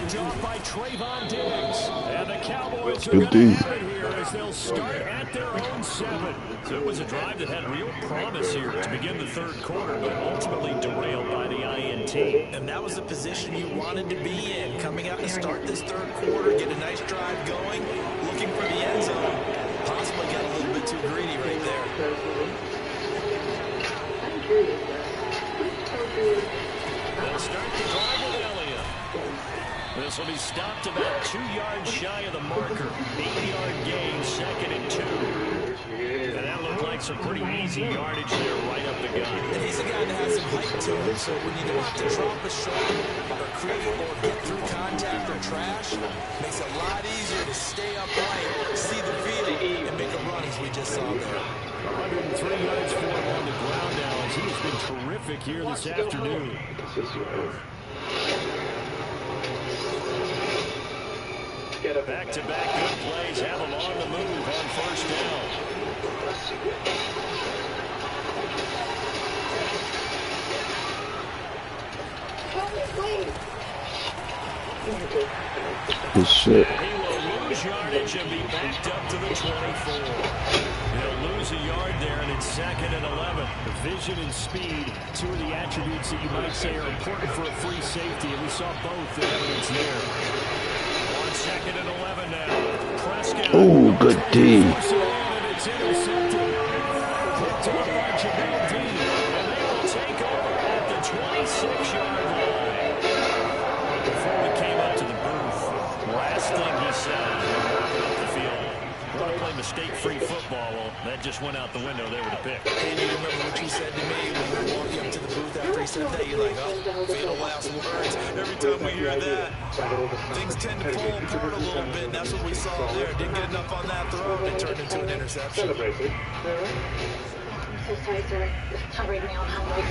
Picked off by Trayvon Diggs. And the Cowboys are going to have it here as they'll start at their own 7. So it was a drive that had real promise here to begin the 3rd quarter, but ultimately derailed by the INT. And that was the position you wanted to be in. Coming out to start this 3rd quarter, get a nice drive going, looking for the end zone. Possibly got a little bit too greedy right there. I'm curious, They'll start the drive with Elliott. This will be stopped about 2 yards shy of the marker. 8-yard gain, 2nd and 2. And that looked like some pretty easy yardage there right up the gut. And he's a guy that has some height to him, so when you don't have to drop a shoulder or create or get through contact or trash, makes it a lot easier to stay upright, see the field, and make a run as we just saw there. 103 yards for him on the ground now as he has been terrific here this afternoon. Back-to-back good plays have him on the move on 1st down. Good shit. He will lose yardage and be backed up to the 24. He'll lose a yard there, and it's 2nd and 11. Vision and speed, 2 of the attributes that you might say are important for a free safety, and we saw both the evidence there. On 2nd and 11 now. Prescott. Oh, good D. And it's intercepted. Picked off by Jamel Dean. And they will take over at the 26-yard line. Before we came up to the booth, last thing he said when we were up the field, we're going to play mistake-free football. Well, that just went out the window there with a pick. And you remember what you said to me when you were walking up to the booth after he said that? You're like, oh, fatal last words. Every time we hear that, things tend to pull apart a little bit, and that's what we saw there. Didn't get enough on that throw, and it turned into an interception. I'm so sorry, sir. I'll read me on hungry.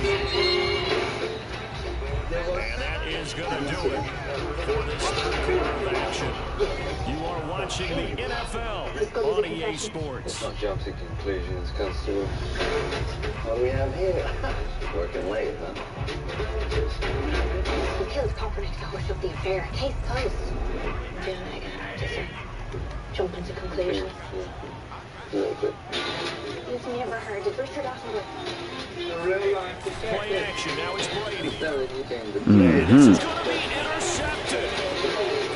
And that is going to do it for this 3rd quarter of action. You are watching the NFL on EA Sports. Don't jump to conclusions, comes through. What do we have here? Working late, huh? Because Kaepernick's the horse of the affair. Case closed. Then I got just jump into conclusions. A little bit. You've never heard of Richard Oswald. Play action. Now it's Brady. This Mm-hmm. is going to be intercepted.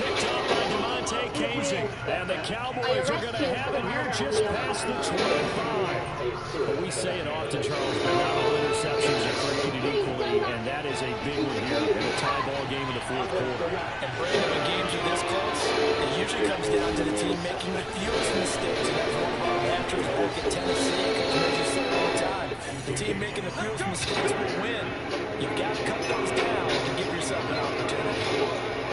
Picked up by Demonte Casey. And the Cowboys are going to have it here just past the 25. But we say it often, Charles, but not all interceptions are created equally, and that is a big one here in a tie ball game in the 4th quarter. And Brandon, when games are this close, it usually comes down to the team making the fewest mistakes. And that's one of our mantras back at Tennessee, because as you say all the time, the team making the fewest mistakes will win. You've got to cut those down and give yourself an opportunity.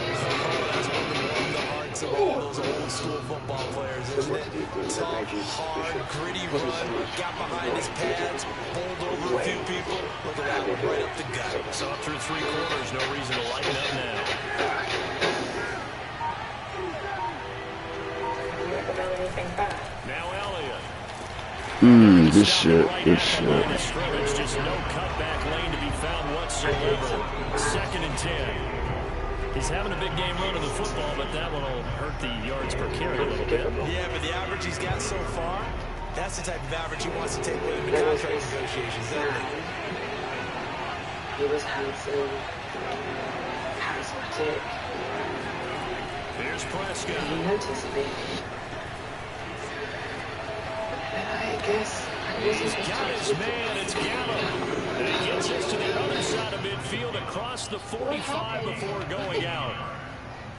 That's one of the hard hallmarks of all those old school football players, isn't it? Tough, hard, gritty run, got behind his pads, bowled over a few people. Look at that one, right up the gut. So up through 3 quarters, no reason to lighten up now. Now Elliott. This shit. Just no cutback lane to be found whatsoever. 2nd and 10. He's having a big game running the football, but that one will hurt the yards per carry a little bit. Yeah, but the average he's got so far, that's the type of average he wants to take with him in contract negotiations, isn't it? He was handsome, charismatic. Here's Prescott. He noticed me. I guess he's got his man. It's Gallup. And he gets us to the other side of midfield across the 45 before going out.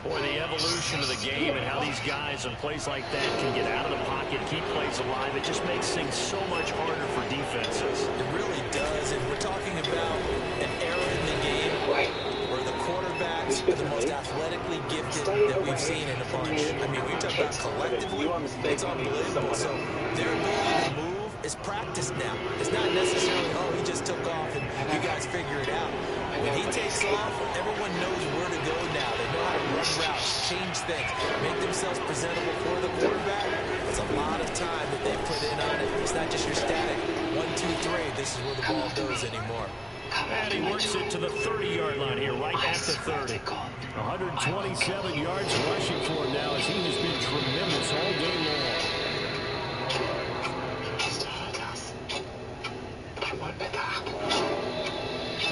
Boy, the evolution of the game and how these guys in plays like that can get out of the pocket, keep plays alive, it just makes things so much harder for defenses. It really does. And we're talking about an era in the game where the quarterbacks are the most athletically gifted that we've seen in a bunch. I mean, we talk about collectively, it's unbelievable. So their ability to move is practiced now. It's not necessarily, oh, he just took off and you guys figure it out. When he takes off, everyone knows where to go now. They know how to run routes, change things, make themselves presentable for the quarterback. It's a lot of time that they put in on it. It's not just your static 1, 2, 3. This is where the ball goes anymore. And he works it to the 30-yard line here, right at the 30. 127 yards rushing for him now as he has been tremendous all game long.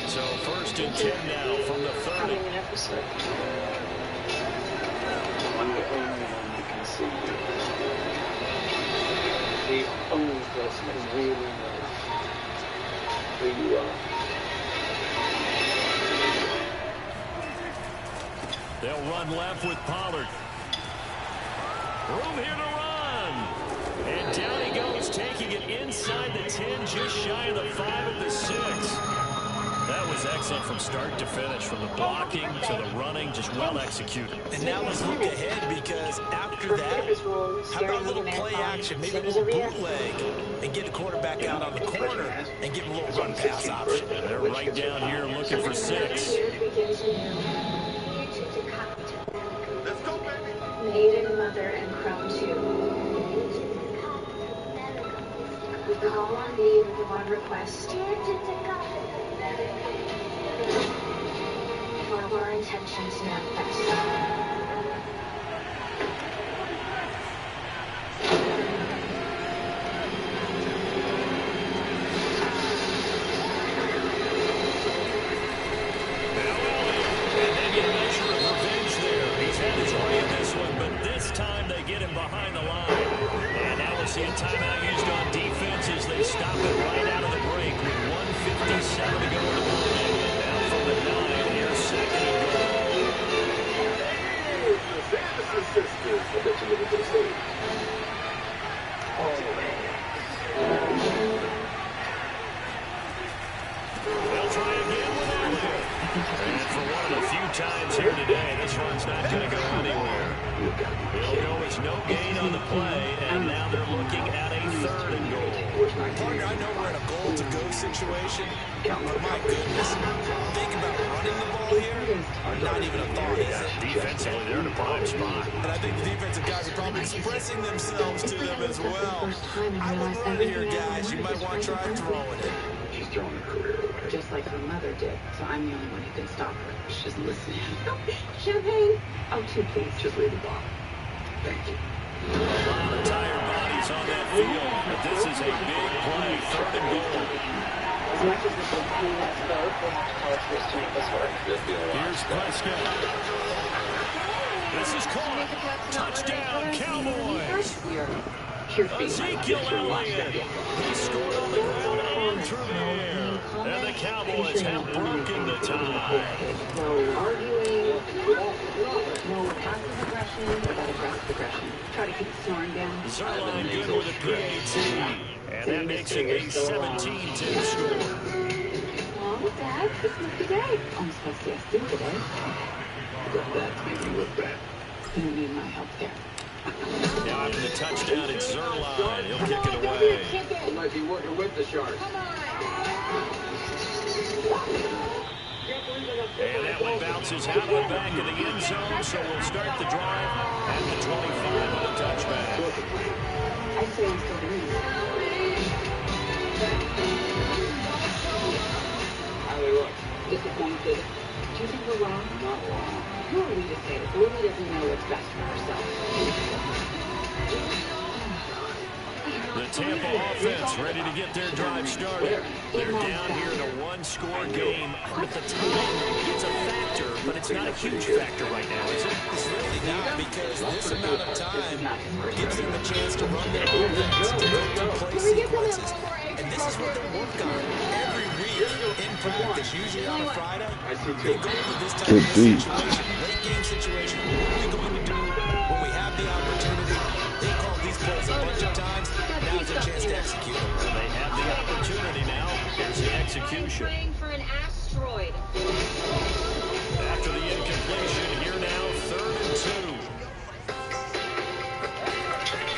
So 1st and 10 now from the 30. I'm the only one that can see you. The only person who really knows who you are. They'll run left with Pollard. Room here to run. And down he goes, taking it inside the 10, just shy of the 5 at the 6. That was excellent from start to finish, from the blocking to the running, just well executed. And now let's look ahead, because after that, how about a little play action, maybe a little bootleg, and get the quarterback out on the corner and give him a little run pass option. And they're right down here looking for 6. Let's go, baby. Maiden, mother, and crown too. We call on thee with one request. For our intentions manifest. Behind the line. And now we'll see a timeout used on defense as they stop it right out of the break with 1:57 to go in the ball game. Now from the 9, here's 2nd and goal. They'll try again with Elliott. And for one of the few times here today, this one's not going to go anywhere. He'll go as no gain on the play, and now they're looking at a 3rd and goal. Partner, I know we're in a goal-to-go situation, but my goodness, think about running the ball here, not even a thought, is it? Defensively, they're in a prime spot. And I think the defensive guys are probably expressing themselves to them as well. I would run here, guys. You might want to try throwing it. She's throwing her career away. Just like her mother did. So I'm the only one who can stop her. She's listening. Oh, champagne. Oh, 2, please. Just leave the ball. Thank you. A lot of tired bodies on that field, but this is a big play, 3rd and goal. As much as this will pain us both, we'll have to follow through to make this work. Here's Prescott. This is caught. Touchdown, Cowboys. Ezekiel Elliott. He scored on the ground and through the air. And the Cowboys have broken the tie. No arguing, no passive aggression, but aggressive aggression. Try to keep the snoring down. Zerline good with a PAT. And that makes it a 17-10 score. Well, Dad, this is the day. I'm supposed to see us do today. That made me look bad. You need my help there. Now after the touchdown, it's Zerline. He'll kick it away. He might be working with the Sharks. And that one bounces out of the back of the end zone, so we'll start the drive at the 25 on the touchback. I say I'm still doing it. How they look? Disappointed. Do you think we're wrong? Not wrong. Who are we to say that? Lily doesn't know what's best for herself. The Tampa offense ready to get their drive started. They're down here in a one-score game. At the time, it's a factor, but it's not a huge factor right now, is it? It's really not, because this amount of time gives them a chance to run their offense, to go through play sequences, and this is what they work on every week in practice, usually on a Friday. They go into this type of situation, late game situation. What are we going to do when we have the opportunity? They call these plays a bunch of times. Now's their chance to execute them. Well, they have the opportunity now. Here's the execution. Praying for an asteroid. After the incompletion, here now, 3rd and 2.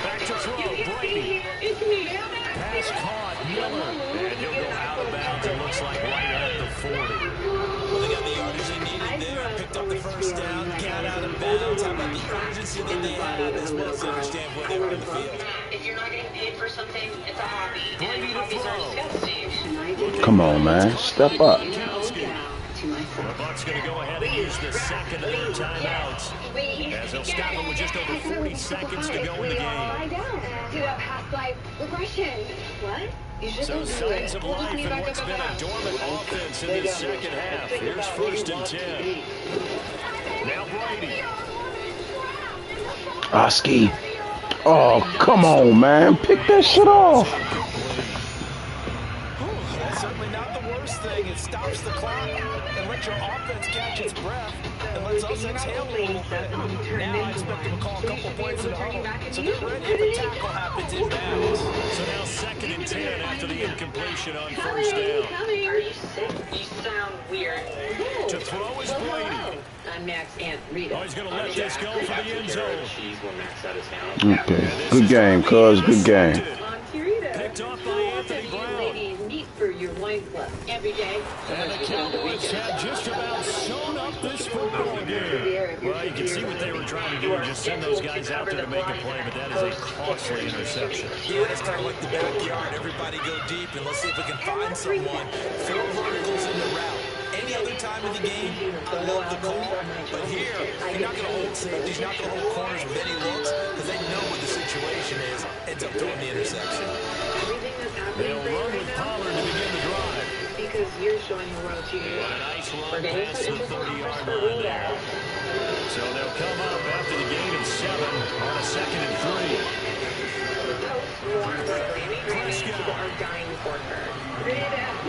Back to throw, Brady. It's me. Pass caught, Miller. And he'll go out of bounds, it looks like right at the 40. Well, they got the yardage they needed there, picked up the first down, got out of bounds. How about the urgency that they have, as well as understand where they are on the field? If you're not getting paid for something, it's a hobby. Brady to Hobbies are disgusting. Come on, man. Step up. The Bucs going to go ahead and use the second of their timeouts, as they'll stop it with just over 40 seconds to go in the game. Lie down. Do that past life regression. What? You should So signs of life in what's been a dormant offense in the second half. Here's 1st and 10. Now Brady. Oski. Oh, come on, man. Pick that shit off. That's certainly not the worst thing. It stops the clock and lets your offense catch its breath and lets us exhale a little bit. Now I expect them to call a couple plays in a huddle, so they're ready if a tackle happens in bounds. So now 2nd and 10 after the incompletion on 1st down. Are you sick? You sound weird. To throw is Brady. I'm Max Aunt Rita. Oh, he's going to let this go for the end zone. Okay. Good game, cuz. Good game. Picked off by Anthony Brown. Ladies, meet for your wine club every day. And the Cowboys have just about sewn up this football game. Well, you can see what they were trying to do and just send those guys out there to make a play, but that is a costly interception. Yeah, it's kind of like the backyard. Everybody go deep, and let's see if we can find someone. 4 verticals in the route. Any other time of the game, I love the call. But here, you're not going to hold safeties, you're not going to hold corners with any looks, because they know what the situation is. Ends up throwing the interception. They'll run with Pollard to begin the drive. Because you're showing the world to you. A nice long pass to the 30-yard line there. So they'll come up after the gain of 7 on a 2nd and 3. People are dying for her. We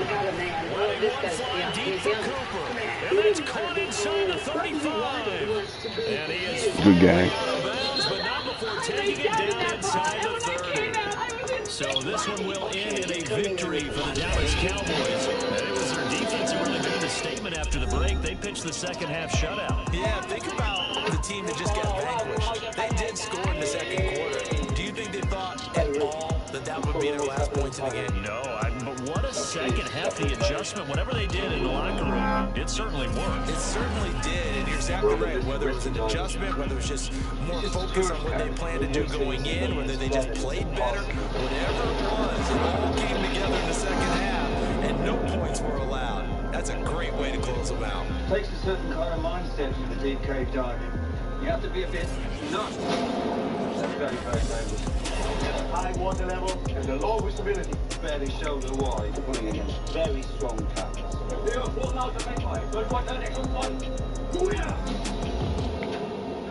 got a man. This guy's Deep for Cooper. And that's caught inside the 35. And he is Good game. out of bounds, but not before taking it down inside the 30. So this one will end in a victory for the Dallas Cowboys. And it was their defense that really made the statement after the break. They pitched the second half shutout. Yeah, think about the team that just got vanquished. They did score in the second quarter. Do you think they thought at all that that would be their last points in the game? No, but what a second half. The adjustment, whatever they did in the locker room, it certainly worked. It certainly did, and you're exactly right. Whether it was an adjustment, whether it was just more focus on what they planned to do going in, whether they just played better, whatever it was, it all came together in the second half, and no points were allowed. That's a great way to close them out. It takes a certain kind of mindset for the deep cave diving. You have to be a bit nuts. That's very, very dangerous. High water level and a low visibility. Barely shoulder wide, pulling against very strong currents.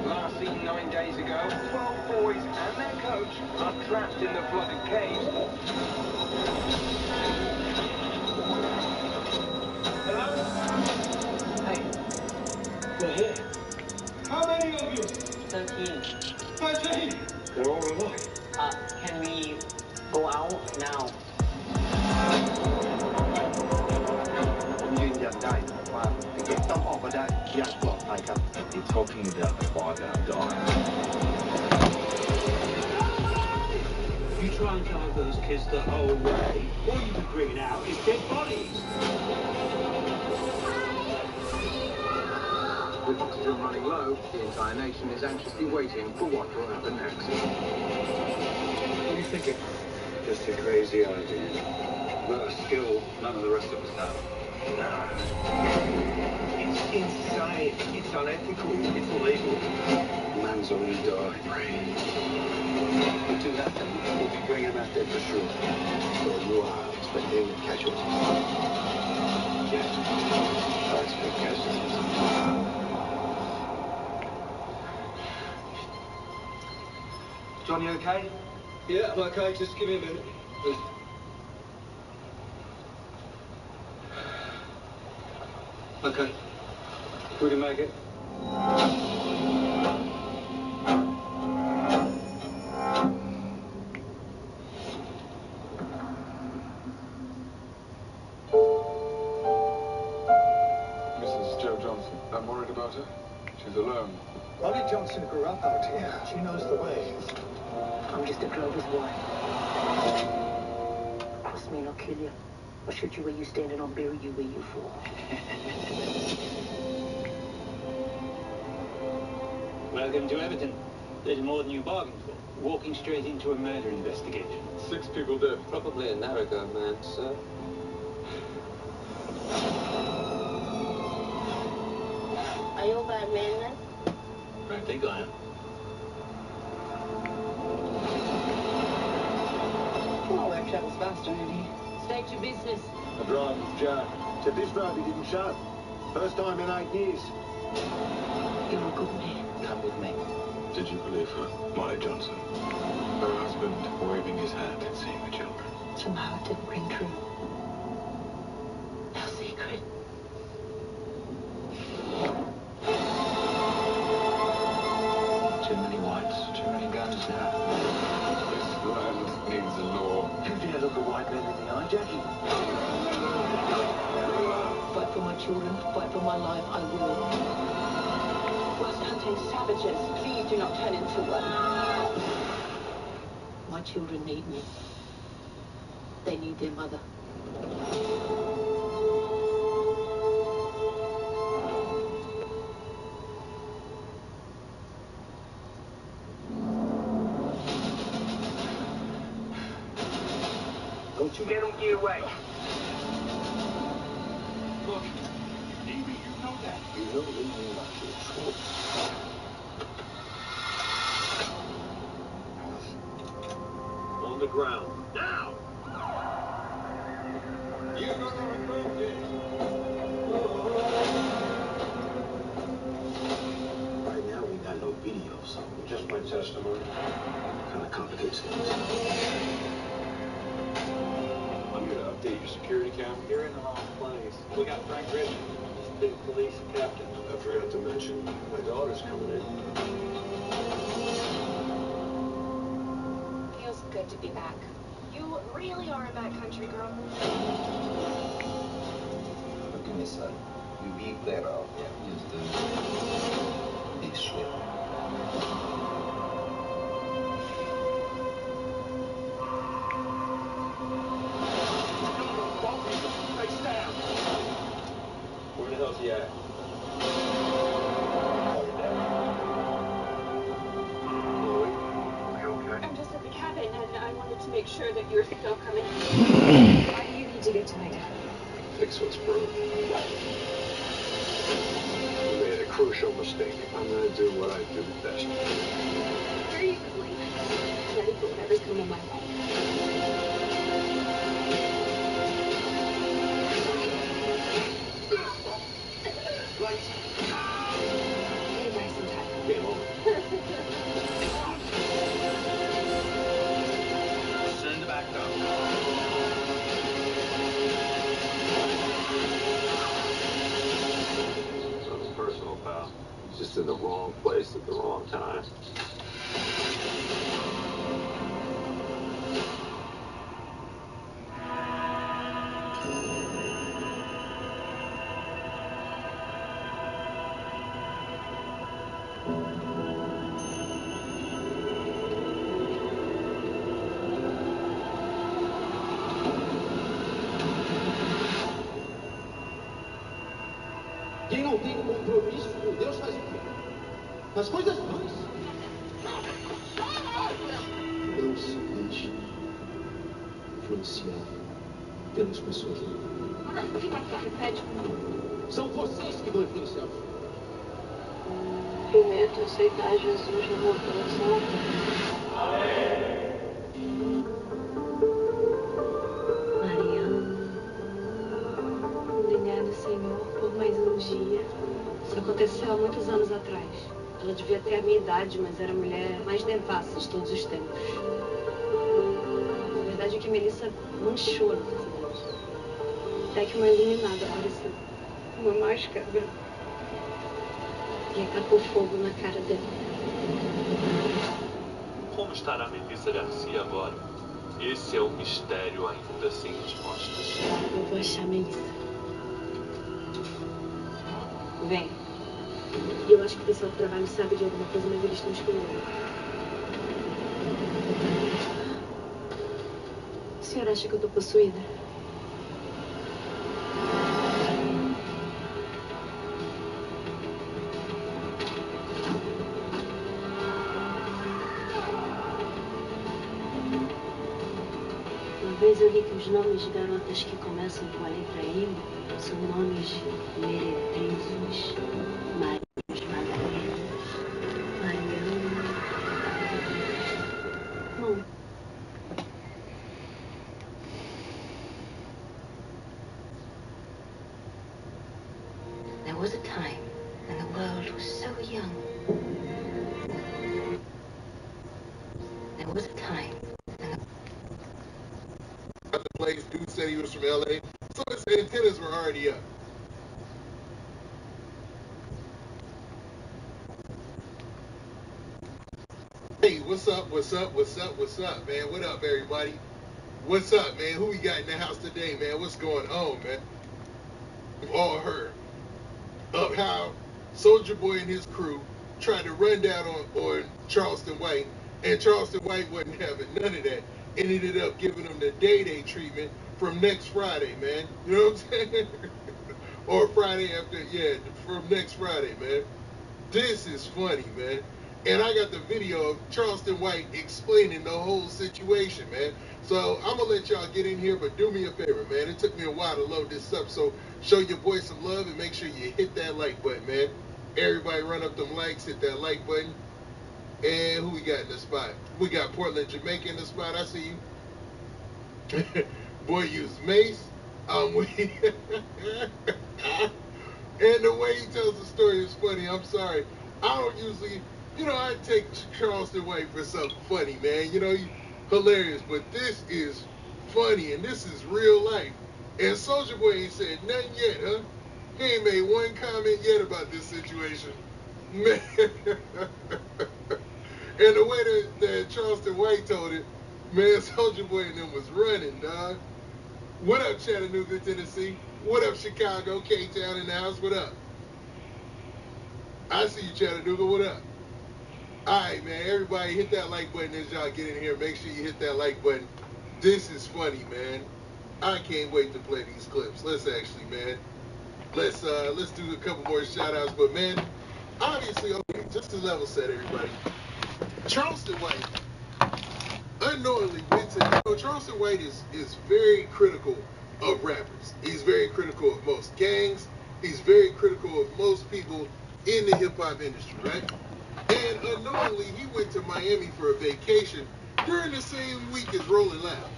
Last seen 9 days ago, 12 boys and their coach are trapped in the flooded cave. Hello? Hey, we're here. How many of you? 13. 13? They're all alive. Can we go out now? You're talking about the 5-hour dive. trying to hide those kids the whole way. What you've been bringing out is dead bodies. With oxygen running low, the entire nation is anxiously waiting for what will happen next. What are you thinking? Just a crazy idea. But a skill none of the rest of us have. It's insane. It's unethical. It's illegal. Man's only die. Until that time, we'll be bringing him out there for sure. So you are expecting casualties? Yes. I expect casualties. Johnny, okay? Yeah, I'm okay. Just give me a minute. Okay. We can make it. Mrs. Joe Johnson. I'm worried about her. She's alone. Molly Johnson grew up out here. She knows the way. I'm just a drover's wife. Cross me and I'll kill you. I'll shoot you where you stand and I'll bury you where you fall. Welcome to Everton. There's more than you bargained for. Walking straight into a murder investigation. 6 people dead. Probably a narrow man, sir. Are you a bad man then? I think I am. Well, where travels faster, Andy. State your business. The driver's Jack. Said this driver didn't show. First time in 8 years. You're a good man. Come with me. Did you believe her? Molly Johnson. Her husband waving his hand and seeing the children. Somehow it didn't ring true. Our secret. Too many whites, too many guns now. This land needs a law. You dare look a white man in the eye, Jackie? Fight for my children, fight for my life, I will. Whilst hunting savages, please do not turn into one. My children need me. They need their mother. Don't you let them get away. Look, Evie, you know that. You know leaving like your choice. On the ground. Now! You got to remove it. Right now we got no video, so Just my testimony. kind of complicates things. I'm here to update your security cam. You're in the wrong place. We got Frank Richmond, big police captain. I forgot to mention, my daughter's coming in. Feels good to be back. You really are a backcountry girl. Look at me, son. You be clever out there. Use the big swim. Where the hell's he at? I'm just at the cabin, and I wanted to make sure that you're still coming. Why do you need to get to my dad? Fix what's broke. You made a crucial mistake. I'm gonna do what I do best. Very easily. Ready for whatever's coming my way. Hey, nice and tight. Game over. Send it back down. Nothing personal, pal. Just in the wrong place at the wrong time. Quem não tem compromisso com Deus faz o quê? Faz coisas ruins. Não se deixe influenciar pelas pessoas. Repete. São vocês que vão influenciar os outros. Prometo aceitar Jesus no meu coração. Mariana, obrigada, Senhor, por mais um dia. Isso aconteceu há muitos anos atrás. Ela devia ter a minha idade, mas era a mulher mais devassa de todos os tempos. A verdade é que Melissa manchou na cidade. Até que uma iluminada apareceu. Uma máscara e acabou fogo na cara dela. Como estará Melissa Garcia agora? Esse é um mistério ainda sem respostas. Eu vou achar Melissa. Vem. Eu acho que o pessoal do trabalho sabe de alguma coisa, mas eles estão escondendo. O senhor acha que eu tô possuída? Uma vez eu li que os nomes de garotas que começam com a letra M são nomes de meretrizos, Marias Madalenas, Mariana. Bom. There was a time when the world was so young. There was a time when the place, dude said he was from LA, so his antennas were already up. Hey, what's up, what's up, what's up, what's up, man? What up, everybody? What's up, man? Who we got in the house today, man? What's going on, man? We've all heard of how Soulja Boy and his crew tried to run down on Charleston White, and Charleston White wasn't having none of that, and ended up giving him the day treatment from next Friday, man. You know what I'm saying? Or Friday after, yeah, from next Friday, man. This is funny, man. And I got the video of Charleston White explaining the whole situation, man. So I'm going to let y'all get in here, but do me a favor, man. It took me a while to load this up, so show your boy some love and make sure you hit that like button, man. Everybody run up them likes, hit that like button. And who we got in the spot? We got Portland, Jamaica in the spot. I see you. Boy, use Mace. I'm with you. And the way he tells the story is funny. I'm sorry. I don't usually, I take Charleston White for something funny, man. Hilarious. But this is funny, and this is real life. And Soulja Boy ain't said nothing yet, huh? He ain't made one comment yet about this situation. Man. And the way that Charleston White told it, man, Soulja Boy and them was running, dog. What up, Chattanooga, Tennessee? What up, Chicago, K-Town in the house? What up? I see you, Chattanooga. What up? All right, man. Everybody hit that like button as y'all get in here. Make sure you hit that like button. This is funny, man. I can't wait to play these clips. Let's actually, man. Let's do a couple more shout-outs. But, man, obviously, okay, just to level set everybody. Charleston White unknowingly went to, Charleston White is very critical of rappers. He's very critical of most gangs. He's very critical of most people in the hip-hop industry, right? And unknowingly, he went to Miami for a vacation during the same week as Rolling Loud,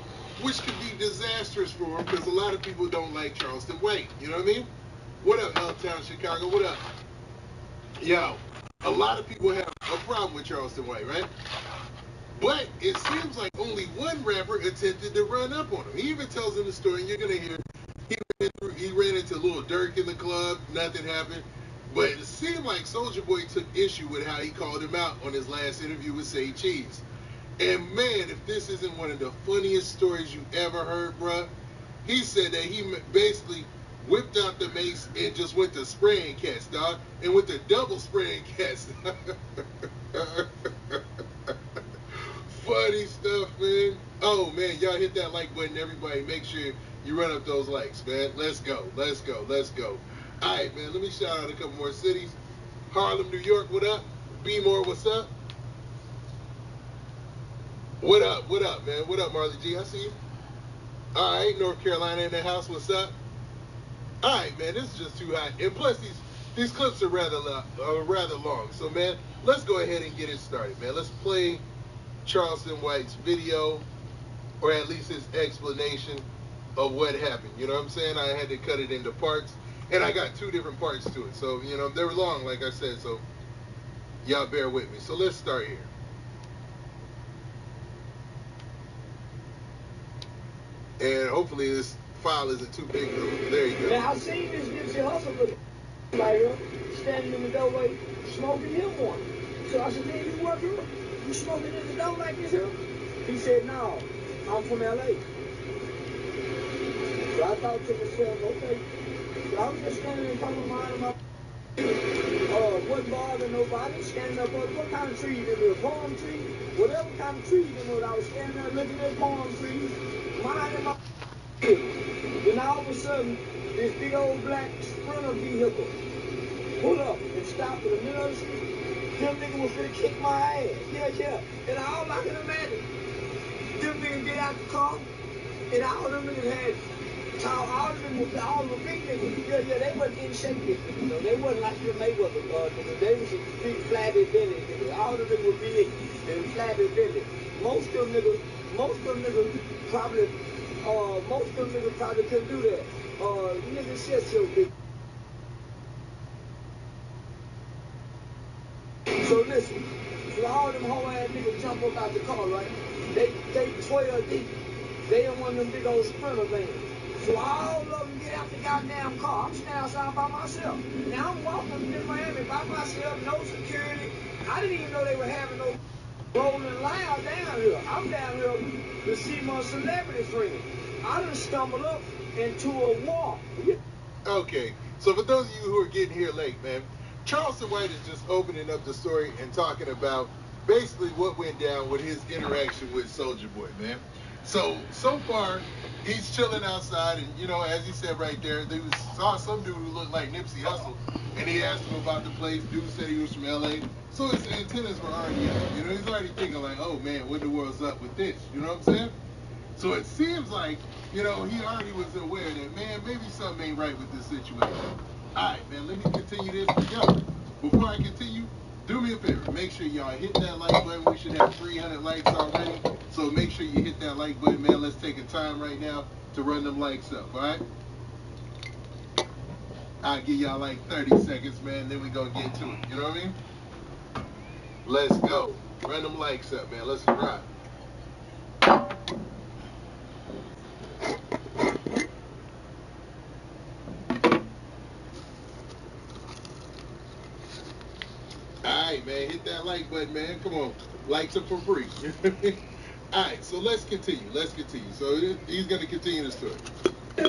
which could be disastrous for him because a lot of people don't like Charleston White. You know what I mean? What up, Helltown, Chicago? What up? Yo, a lot of people have a problem with Charleston White, right? But it seems like only one rapper attempted to run up on him. He even tells in the story, and you're going to hear, he ran into Lil Durk in the club, nothing happened. But it seemed like Soulja Boy took issue with how he called him out on his last interview with Say Cheese. And man, if this isn't one of the funniest stories you ever heard, bruh, he said that he basically whipped out the mace and just went to spraying cats, dog, and went to double spraying cats. Funny stuff, man. Oh, man, y'all hit that like button, everybody. Make sure you run up those likes, man. Let's go, let's go, let's go. All right, man, let me shout out a couple more cities. Harlem, New York, what up? B-More, what's up? What up, man? What up, Marley G? I see you. All right, North Carolina in the house, what's up? All right, man, this is just too hot. And plus, these clips are rather long. So, man, let's go ahead and get it started, man. Let's play Charleston White's video, or at least his explanation of what happened. You know what I'm saying? I had to cut it into parts, and I got 2 different parts to it. So, you know, they were long, like I said, so y'all bear with me. So let's start here. And hopefully this file isn't too big. There you go. Now, I seen this Nipsey Hussle look right here, standing in the doorway, smoking him one. So I said, man, you work here? You smoking in the door like this here? He said, no, I'm from L.A. So I thought to myself, okay. So I was just standing in front of my wasn't bothering nobody, standing up, what kind of tree you in there? Palm tree? Whatever kind of tree you in there, I was standing there looking at palm trees, minding my Then all of a sudden, this big old black Sprinter vehicle pulled up and stopped in the middle of the street. Them niggas was finna kick my ass. Yeah. And all I can imagine, them niggas get out the car, and all them niggas had all the big niggas. Yeah, they wasn't in shape, you know. They wasn't like the Mayweather niggas. They was a big flabby belly niggas. All the niggas were big and flabby belly. Most of them niggas probably couldn't do that. Niggas shit so big. So listen, so all them whole ass niggas jump up out the car, right? They 12 deep. They in one of them big old Sprinter vans. So all of them get out the goddamn car. I'm standing outside by myself. Now I'm walking in Miami by myself, no security. I didn't even know they were having no rolling loud down here. I'm down here to see my celebrity friend. I done stumbled up into a wall. Okay, so for those of you who are getting here late, man, Charleston White is just opening up the story and talking about basically what went down with his interaction with Soulja Boy, man. So far, he's chilling outside, and, you know, as he said right there, they saw some dude who looked like Nipsey Hussle, and he asked him about the place. Dude said he was from L.A., so his antennas were already up. You know, he's already thinking like, oh, man, what the world's up with this? You know what I'm saying? So it seems like, you know, he already was aware that, man, maybe something ain't right with this situation. All right, man, let me continue this. Yo, before I continue, do me a favor. Make sure y'all hit that like button. We should have 300 likes already. So make sure you hit that like button, man. Let's take a time right now to run them likes up, all right? I'll give y'all like 30 seconds, man. Then we gonna get to it. You know what I mean? Let's go. Run them likes up, man. Let's ride. Alright, man, hit that like button, man. Come on. Likes are for free. Alright, so let's continue. So he's going to continue the story. I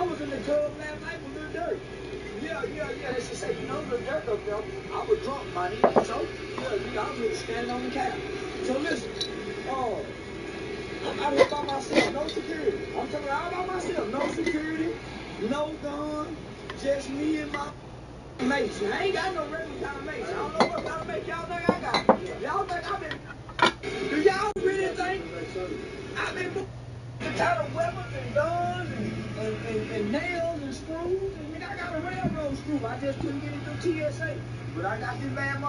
was in the club last night with Lil Durk. Yeah. They should say, you know, Lil Durk up there. I was drunk, buddy. So, yeah, I was really standing on the couch. So listen, I was by myself, no security. I'm telling you, all by myself, no security, no gun, just me and my mates. I ain't got no regular kind of mates. I don't know what kind of mates y'all think I got. Y'all think I've been... Do y'all really think I've been the kind of weapons and guns and nails and screws? I mean, I got a railroad screw. I just couldn't get it through TSA. But I got this bad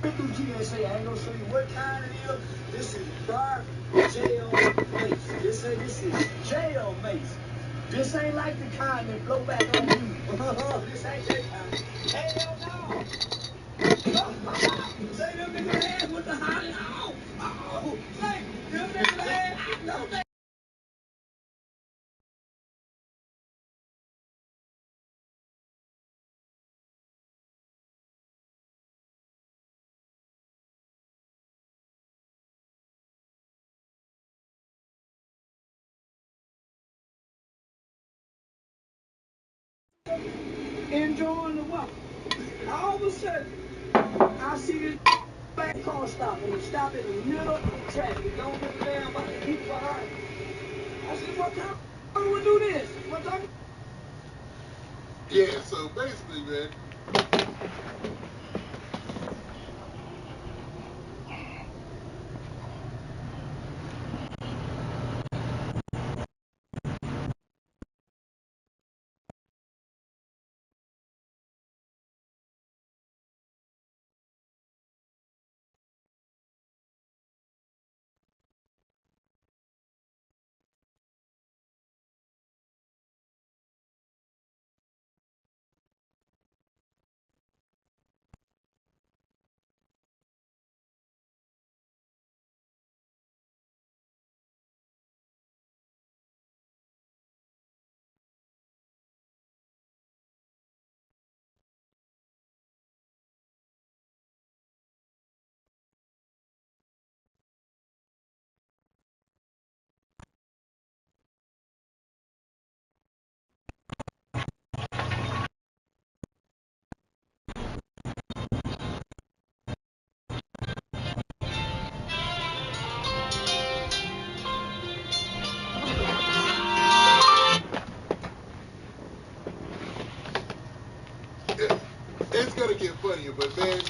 through TSA. I ain't gonna show you what kind it is. This is bar jail mace. This is jail mace. This ain't like the kind that blow back on you. This ain't that kind. Hell no. Say them niggas ass with the hot. Say them niggas ass. I know that. Enjoying the walk. All of a sudden, I see this black car stop, and it stopped in the middle of the traffic. Don't give a damn about the people behind me. I said, what time do we do this? What time? Yeah, so basically, man. It's gonna get funnier, but man,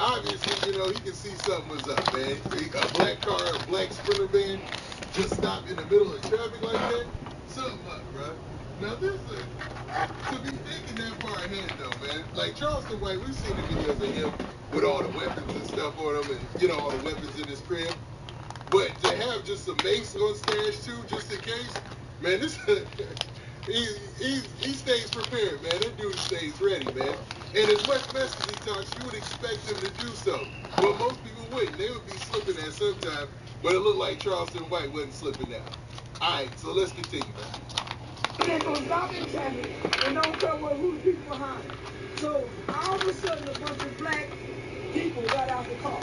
obviously, you know, he can see something was up, man. A black car, a black Sprinter van, just stopped in the middle of traffic like that. Something up, bro. Now this is to be thinking that far ahead, though, man. Like Charleston White, we've seen the videos of him with all the weapons and stuff on him, and you know all the weapons in his crib. But to have just some mace on stash too, just in case, man, this he stays prepared, man. That dude stays ready, man. And as much mess as he talks, you would expect him to do so. But most people wouldn't. They would be slipping at some time. But it looked like Charleston White wasn't slipping out. All right, so let's continue, man. They're gonna stop in traffic and don't care who's people behind. So all of a sudden, a bunch of black people got out the car.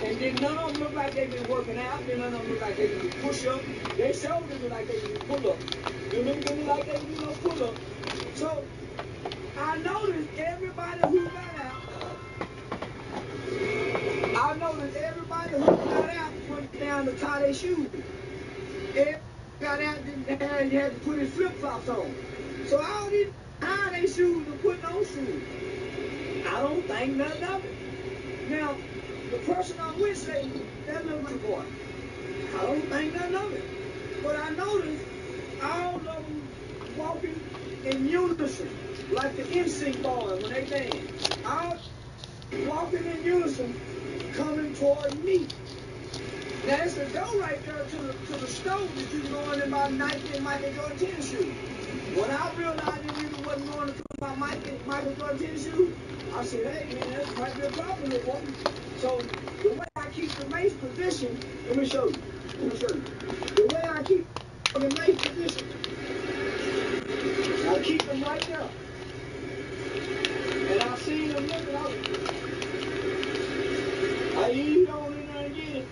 And then none of them look like they've been working out. Then none of them look like they can do push-up. They showed them like they can do pull-up. They look like they can do pull-up. So I noticed everybody who got out. Went down to tie their shoes. Everybody got out and had to put his flip-flops on. So all these tying their shoes and putting on shoes. I don't think nothing of it. Now, the person I'm with say, that little boy, I don't think nothing of it. But I noticed all of them walking in unison, like the NSYNC boys when they dance. All walking in unison, coming toward me. Now, there's a door right there to the stove that you can go in and buy Nike and Michael Jordan tennis shoes. When I realized that you wasn't going to put my Michael Jordan tennis shoes, I said, hey, man, that might be a problem with one. So the way I keep the mace position, let me show you. The way I keep the mace position, I keep them right there. And I seen them looking out. I eat on in there and get it.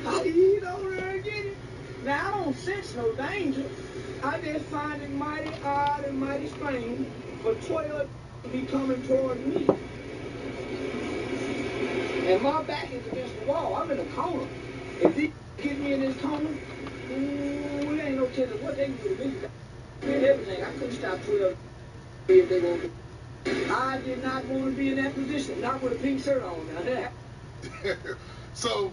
I eat on there and get it. Now, I don't sense no danger. I just find it mighty odd and mighty strange for 12 to be coming toward me. And my back is against the wall. I'm in a corner. If they get me in this corner, it ain't no telling what they can do to me. And everything. I couldn't stop 12 if they wanted to. I did not want to be in that position. Not with a pink shirt on. So,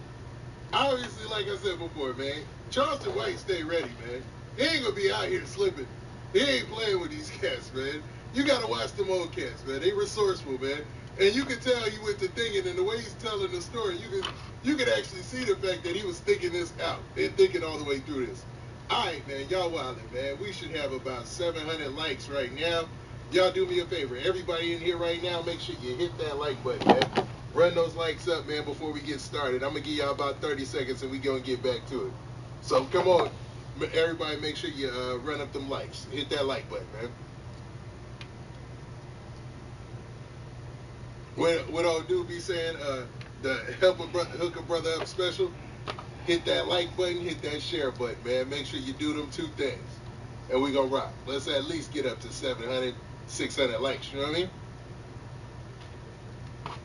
obviously, like I said before, man, Charleston White stay ready, man. He ain't gonna be out here slipping. He ain't playing with these cats, man. You gotta watch them old cats, man. They resourceful, man. And you can tell he went to thinking, and the way he's telling the story, you can actually see the fact that he was thinking this out and thinking all the way through this. All right, man, y'all wildin', man. We should have about 700 likes right now. Y'all do me a favor. Everybody in here right now, make sure you hit that like button, man. Run those likes up, man, before we get started. I'm going to give y'all about 30 seconds, and we're going to get back to it. So, come on. Everybody, make sure you run up them likes. Hit that like button, man. What old dude be saying, the hook a brother up special, hit that like button, hit that share button, man. Make sure you do them two things, and we gonna rock. Let's at least get up to 700, 600 likes, you know what I mean?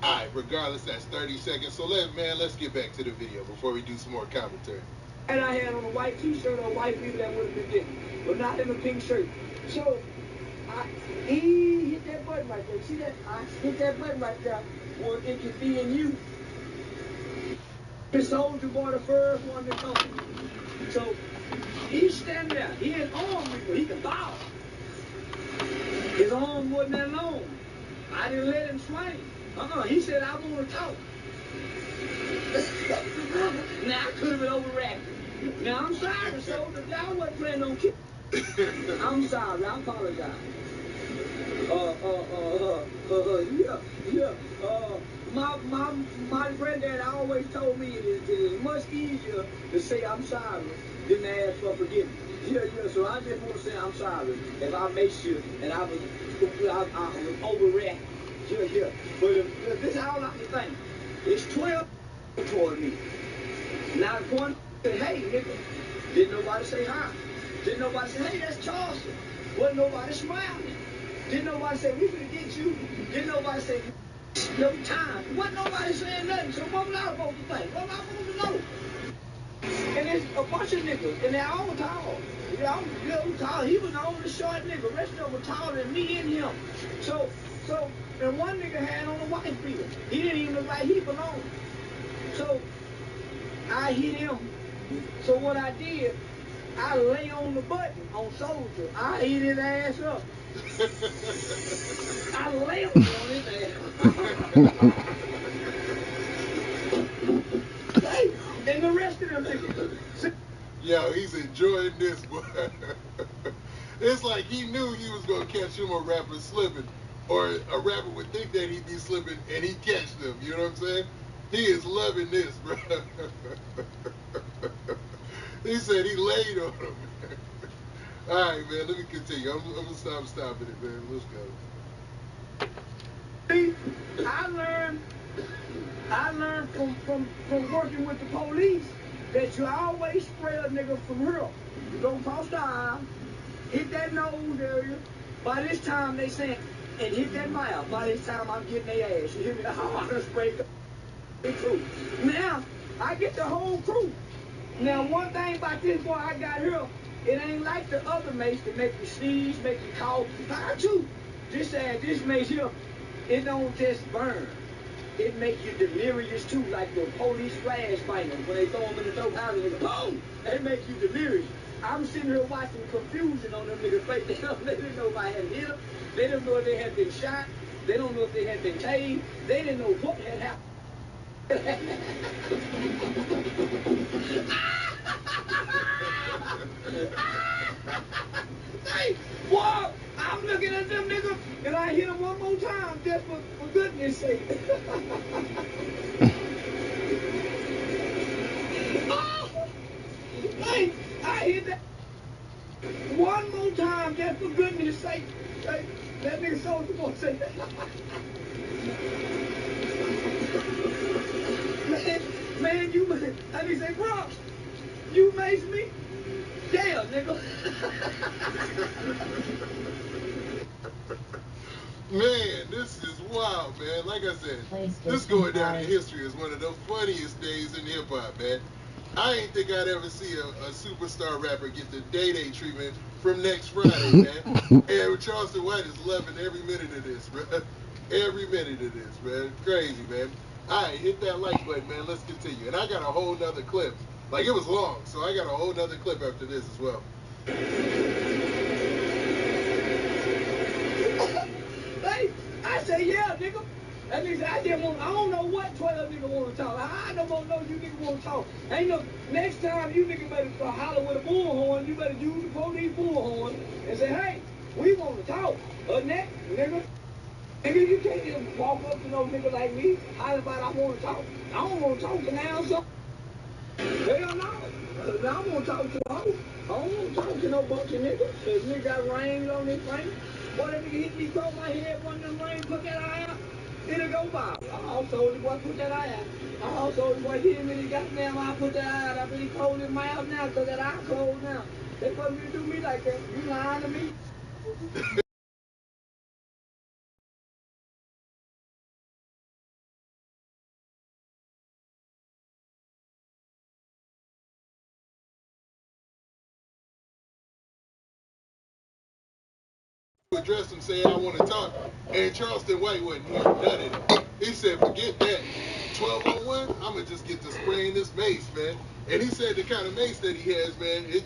Alright, regardless, that's 30 seconds. So let's get back to the video before we do some more commentary. And I had on a white t-shirt or a white beater that would have been different, but not in a pink shirt. So he hit that button right there. See that? I hit that button right there where it could be in you. The soldier boy, the first one to come. So he's standing there. He ain't armed me, but he can bow. His arm wasn't that long. I didn't let him swing. He said, I want to talk. Now I could have been overreacting. Now I'm sorry, soldier. I wasn't planning on killing. I'm sorry. I apologize. My granddad always told me it is much easier to say I'm sorry than to ask for forgiveness. So I just want to say I'm sorry if I made sure and I was overreacting. But this is all I can think. It's 12 toward me. Not one said, hey, nigga. Didn't nobody say hi. Didn't nobody say, hey, that's Charleston. Wasn't nobody smiling. Didn't nobody say, we finna get you. Didn't nobody say, no time. Wasn't nobody saying nothing. So what was I supposed to think? What was I supposed to know? And there's a bunch of niggas, and they're all tall. I'm tall. He was the only short nigga. The rest of them were taller than me and him. So, and one nigga had on a white beater. He didn't even look like he belonged. So, I hit him. So what I did, I lay on the button on soldier. I hit his ass up. I lay on his ass. Hey, and the rest of them niggas. Yo, he's enjoying this, boy. It's like he knew he was going to catch him a rapper slipping. Or a rapper would think that he'd be slipping and he'd catch them. You know what I'm saying? He is loving this, bro. He said he laid on him. All right, man, let me continue. I'm going to stop stopping it, man. Let's go. See, I learned from working with the police that you always spray a nigga from here. You go across the eye, hit that nose area. By this time, they saying, and hit that mouth. By this time, I'm getting their ass. You hear me? Oh, I done sprayed the crew. Now, I get the whole crew. Now, one thing about this boy I got here, it ain't like the other mace that make you sneeze, make you cough. How you? This mace here, it don't just burn. It make you delirious too, like the police flash bangers when they throw them in the throat house and they go, boom! They make you delirious. I'm sitting here watching confusion on them niggas' face. They didn't know if I had hit them. They didn't know if they had been shot. They don't know if they had been tased. They didn't know what had happened. Hey, boy, I'm looking at them niggas, and I hit them one more time just for goodness sake. Hey, I hit that one more time just for goodness sake. Hey, that nigga soldier boy say, man, you, and he say, bro, you maced me? Yeah, nigga. Man, this is wild, man. Like I said, this going down in history as one of the funniest days in hip-hop, man. I ain't think I'd ever see a superstar rapper get the day-day treatment from next Friday, man. And Charleston White is loving every minute of this, bro. Every minute of this, man. Crazy, man. All right, hit that like button, man. Let's continue. And I got a whole nother clip. Like, it was long, so I got a whole nother clip after this as well. Hey, I say, yeah, nigga. That means I don't know what 12 nigga want to talk. I don't know you nigga want to talk. Ain't no, next time you nigga better holler with a bullhorn, you better use the police bullhorn and say, hey, we want to talk. Next, nigga. Nigga, you can't even walk up to no nigga like me, holler about I want to talk. I don't want to talk to now, so. Hell no. I want to talk to a hoe. I don't want to talk to no bunch of niggas. If nigga got rings on this thing, boy, that nigga hit me across my head, one of them rings, put that eye out, it'll go by. I also the boy put that eye out. I also the boy hit him in his goddamn eye, put that eye out. I bet he closed his mouth now, because that eye closed now. They supposed to do me like that. You lying to me? address him saying, I want to talk. And Charleston White wasn't here. None of it. He said, forget that. 12-on-1, I'm going to just get to spraying this mace, man. And he said the kind of mace that he has, man, it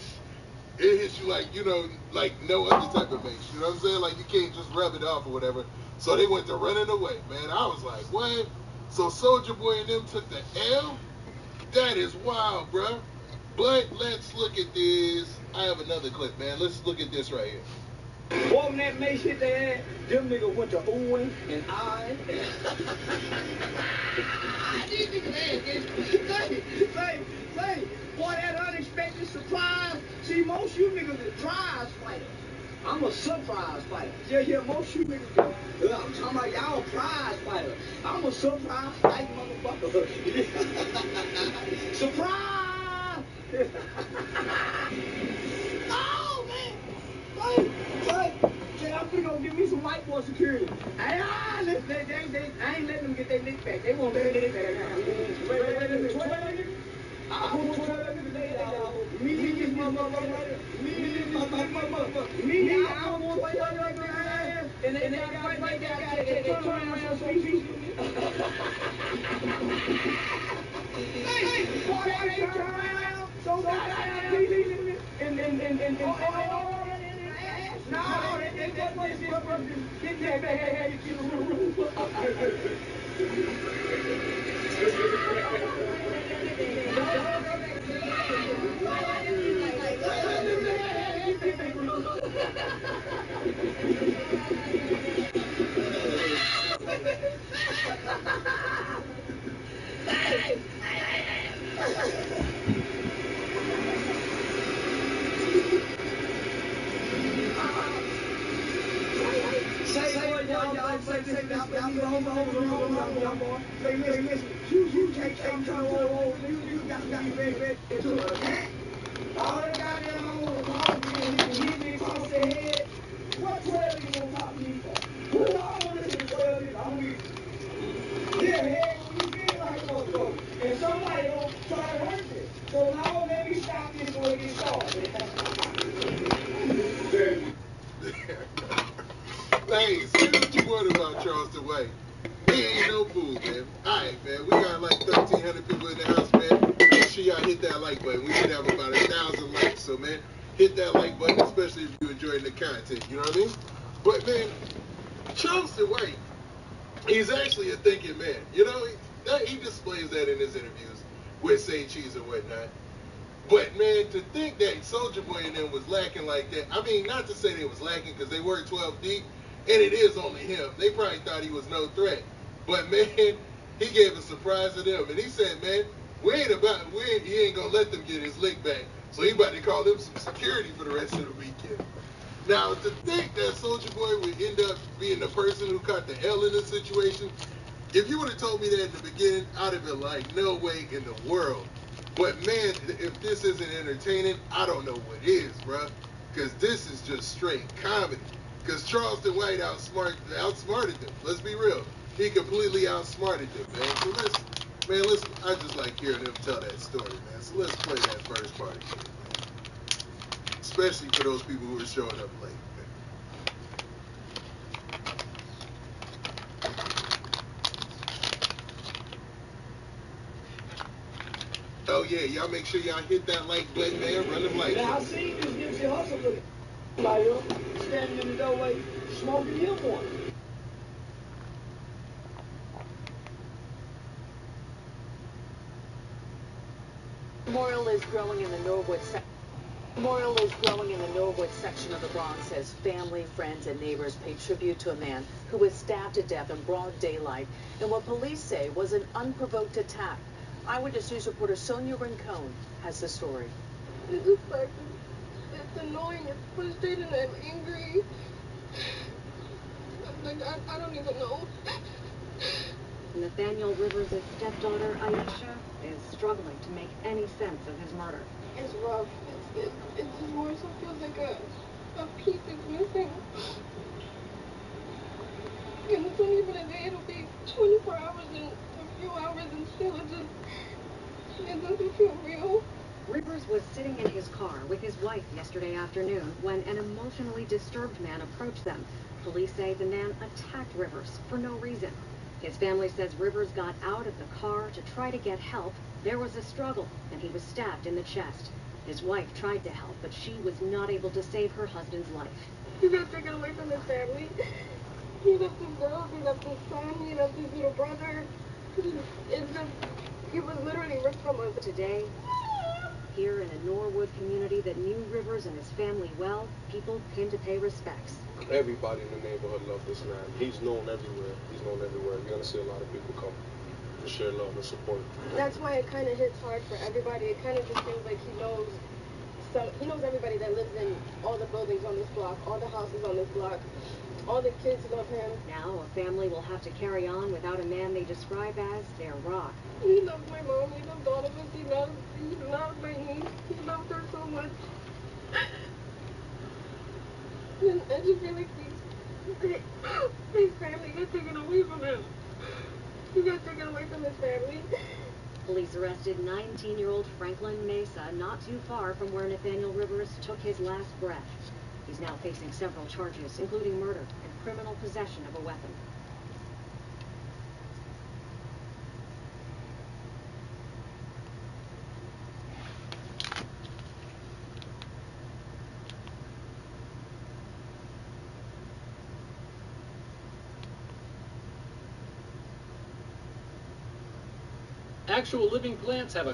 hits you like, you know, like no other type of mace. You know what I'm saying? Like you can't just rub it off or whatever. So they went to running away, man. I was like, what? So Soulja Boy and them took the L? That is wild, bruh. But let's look at this. I have another clip, man. Let's look at this right here. Boy, when that mace hit their ass, them niggas went to oohing and eyeing. Say, boy, that unexpected surprise. See, most you niggas are prize fighters. I'm a surprise fighter. Yeah, most you niggas go. I'm talking about y'all prize fighters. I'm a surprise fighting motherfucker. Surprise! Oh, man! Say, I'm finna go give me some white boy security. I ain't letting them get their lick back. They won't get their lick back now. Wait, 12 niggas? I put 12 niggas later. Me, this motherfucker. Me, I want 12 niggas ass. And they got right back there. They turn around so peaceful. Hey, boy, they turn around so goddamn peaceful. And no, they just want this brother. Get that back. Listen, you can't control over you got to be very to a cat. All that goddamn on the call me hit me across the head. What 12 you gonna talk to me for? Who I want to listen to 12 is on me. Yeah, head when you feel like what's going. And somebody gonna try to hurt you. So now let me stop this before it gets started. Hey, say what you want about Charleston White. He ain't no fool, man. Alright, man. We got like 1,300 people in the house, man. Make sure y'all hit that like button. We should have about 1,000 likes. So, man, hit that like button, especially if you're enjoying the content. You know what I mean? But, man, Charleston White, he's actually a thinking man. You know, he displays that in his interviews with Say Cheese and whatnot. But, man, to think that Soulja Boy and them was lacking like that, I mean, not to say they was lacking because they were 12 deep, and it is only him. They probably thought he was no threat. But, man, he gave a surprise to them. And he said, man, he ain't going to let them get his lick back. So he about to call them some security for the rest of the weekend. Now, to think that Soulja Boy would end up being the person who caught the L in this situation, if you would have told me that in the beginning, I'd have been like, no way in the world. But, man, if this isn't entertaining, I don't know what is, bruh. Because this is just straight comedy. Because Charleston White outsmarted them. Let's be real. He completely outsmarted them, man. So I just like hearing them tell that story, man. So let's play that first part again, man. Especially for those people who are showing up late, man. Oh yeah, y'all make sure y'all hit that like button, man. Run them lights. Now I seen this Nipsey Hussle looking like him standing in the doorway smoking him one. Memorial is growing in the Norwood section of the Bronx as family, friends, and neighbors pay tribute to a man who was stabbed to death in broad daylight in what police say was an unprovoked attack. Eyewitness News reporter Sonia Rincon has the story. It's just like, it's annoying, it's frustrating, I'm angry. I don't even know. Nathaniel Rivers' stepdaughter, Aisha, is struggling to make any sense of his murder. It's rough. It just more so feels like a piece is missing. And it's not even a day, it'll be 24 hours and a few hours and still it doesn't feel real. Rivers was sitting in his car with his wife yesterday afternoon when an emotionally disturbed man approached them. Police say the man attacked Rivers for no reason. His family says Rivers got out of the car to try to get help. There was a struggle, and he was stabbed in the chest. His wife tried to help, but she was not able to save her husband's life. He got taken away from his family. He left his girls, he left his son, he left his little brother. He was literally ripped from us. Today, here in a Norwood community that knew Rivers and his family well, people came to pay respects. Everybody in the neighborhood loves this man. He's known everywhere. You're going to see a lot of people come to share love and support. That's why it kind of hits hard for everybody. It kind of just feels like he knows everybody that lives in all the buildings on this block, all the houses on this block. All the kids love him. Now a family will have to carry on without a man they describe as their rock. He loves my mom. He loves all of us. He loves my niece. He loves her so much. And I just feel like his family got taken away from him. He got taken away from his family. Police arrested 19-year-old Franklin Mesa not too far from where Nathaniel Rivers took his last breath. He's now facing several charges, including murder and criminal possession of a weapon. Actual living plants have a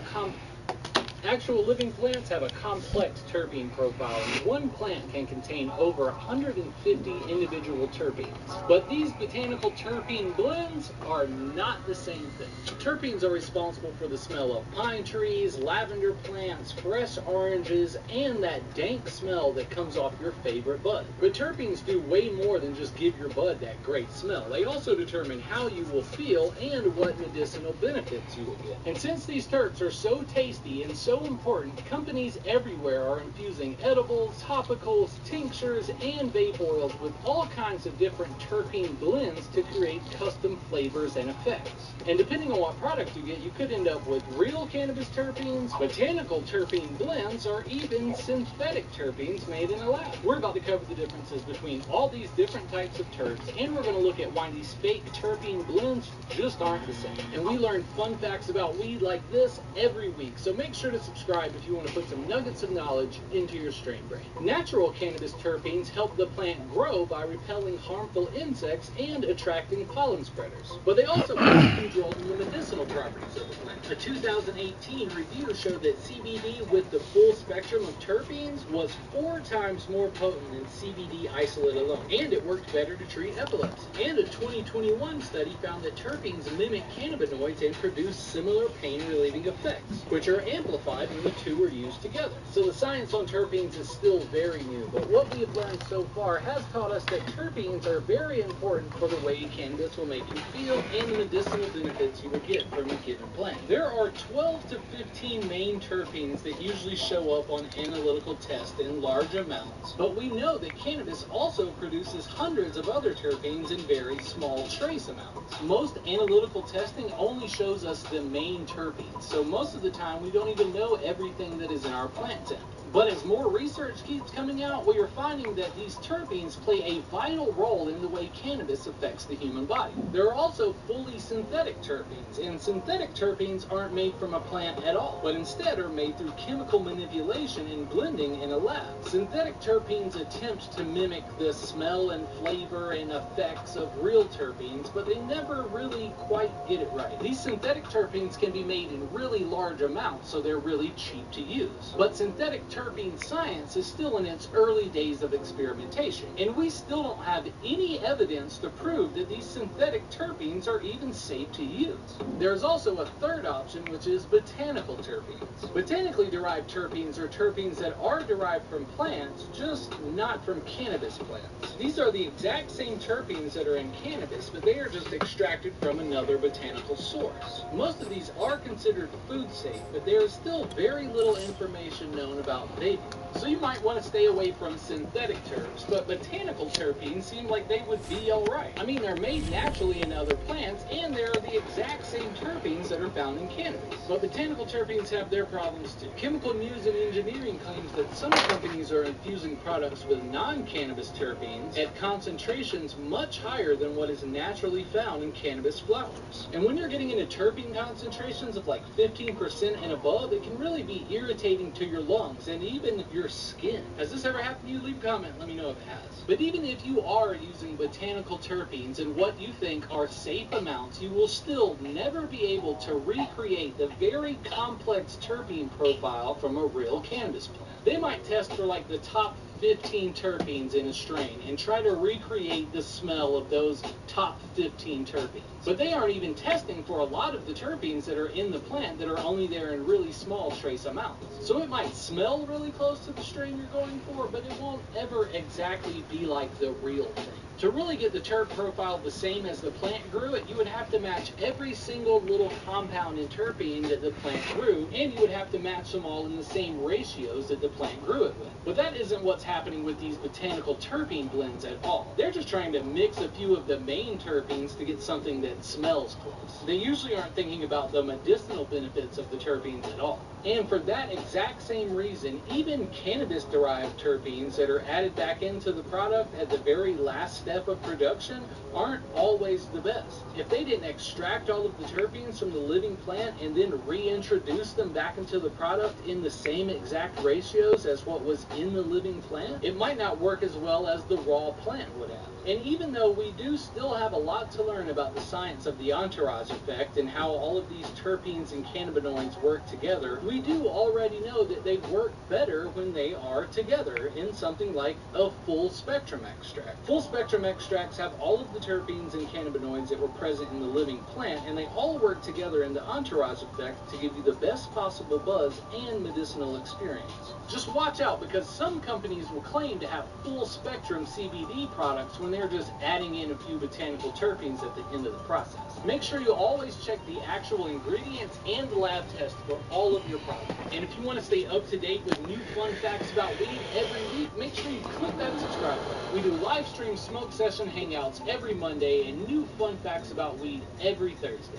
complex terpene profile, and one plant can contain over 150 individual terpenes. But these botanical terpene blends are not the same thing. Terpenes are responsible for the smell of pine trees, lavender plants, fresh oranges, and that dank smell that comes off your favorite bud. But terpenes do way more than just give your bud that great smell. They also determine how you will feel and what medicinal benefits you will get. And since these terps are so tasty and so important, companies everywhere are infusing edibles, topicals, tinctures, and vape oils with all kinds of different terpene blends to create custom flavors and effects. And depending on what product you get, you could end up with real cannabis terpenes, botanical terpene blends, or even synthetic terpenes made in a lab. We're about to cover the differences between all these different types of terps, and we're going to look at why these fake terpene blends just aren't the same. And we learn fun facts about weed like this every week, so make sure to subscribe if you want to put some nuggets of knowledge into your strain brain. Natural cannabis terpenes help the plant grow by repelling harmful insects and attracting pollen spreaders. But they also play a huge role in the medicinal properties of the plant. A 2018 review showed that CBD with the full spectrum of terpenes was 4 times more potent than CBD isolate alone, and it worked better to treat epilepsy. And a 2021 study found that terpenes mimic cannabinoids and produce similar pain-relieving effects, which are amplified when the two are used together. So the science on terpenes is still very new, but what we have learned so far has taught us that terpenes are very important for the way cannabis will make you feel and the medicinal benefits you will get from a given plant. There are 12 to 15 main terpenes that usually show up on analytical tests in large amounts, but we know that cannabis also produces hundreds of other terpenes in very small trace amounts. Most analytical testing only shows us the main terpenes, so most of the time we don't even know everything that is in our plant sample. But as more research keeps coming out, we are finding that these terpenes play a vital role in the way cannabis affects the human body. There are also fully synthetic terpenes, and synthetic terpenes aren't made from a plant at all, but instead are made through chemical manipulation and blending in a lab. Synthetic terpenes attempt to mimic the smell and flavor and effects of real terpenes, but they never really quite get it right. These synthetic terpenes can be made in really large amounts, so they're really cheap to use. But synthetic terpene science is still in its early days of experimentation, and we still don't have any evidence to prove that these synthetic terpenes are even safe to use. There's also a third option, which is botanical terpenes. Botanically derived terpenes are terpenes that are derived from plants, just not from cannabis plants. These are the exact same terpenes that are in cannabis, but they are just extracted from another botanical source. Most of these are considered food safe, but there is still very little information known about vaping. So you might want to stay away from synthetic terps, but botanical terpenes seem like they would be alright. I mean, they're made naturally in other plants, and they're the exact same terpenes that are found in cannabis. But botanical terpenes have their problems too. Chemical News and Engineering claims that some companies are infusing products with non-cannabis terpenes at concentrations much higher than what is naturally found in cannabis flowers. And when you're getting into terpene concentrations of like 15% and above, it can really be irritating to your lungs and even your skin. Has this ever happened to you? Leave a comment, let me know if it has. But even if you are using botanical terpenes in what you think are safe amounts, you will still never be able to recreate the very complex terpene profile from a real cannabis plant. They might test for like the top 15 terpenes in a strain and try to recreate the smell of those top 15 terpenes. But they aren't even testing for a lot of the terpenes that are in the plant that are only there in really small trace amounts. So it might smell really close to the strain you're going for, but it won't ever exactly be like the real thing. To really get the terp profile the same as the plant grew it, you would have to match every single little compound in terpene that the plant grew, and you would have to match them all in the same ratios that the plant grew it with. But that isn't what's happening with these botanical terpene blends at all. They're just trying to mix a few of the main terpenes to get something that smells close. They usually aren't thinking about the medicinal benefits of the terpenes at all. And for that exact same reason, even cannabis-derived terpenes that are added back into the product at the very last step of production aren't always the best. If they didn't extract all of the terpenes from the living plant and then reintroduce them back into the product in the same exact ratios as what was in the living plant, it might not work as well as the raw plant would have. And even though we do still have a lot to learn about the science of the entourage effect and how all of these terpenes and cannabinoids work together, we do already know that they work better when they are together in something like a full spectrum extract. Full spectrum extracts have all of the terpenes and cannabinoids that were present in the living plant, and they all work together in the entourage effect to give you the best possible buzz and medicinal experience. Just watch out, because some companies will claim to have full spectrum CBD products when they're just adding in a few botanical terpenes at the end of the process. Make sure you always check the actual ingredients and the lab test for all of your products. And if you want to stay up to date with new fun facts about weed every week, make sure you click that subscribe button. We do live stream smoke session hangouts every Monday and new fun facts about weed every Thursday.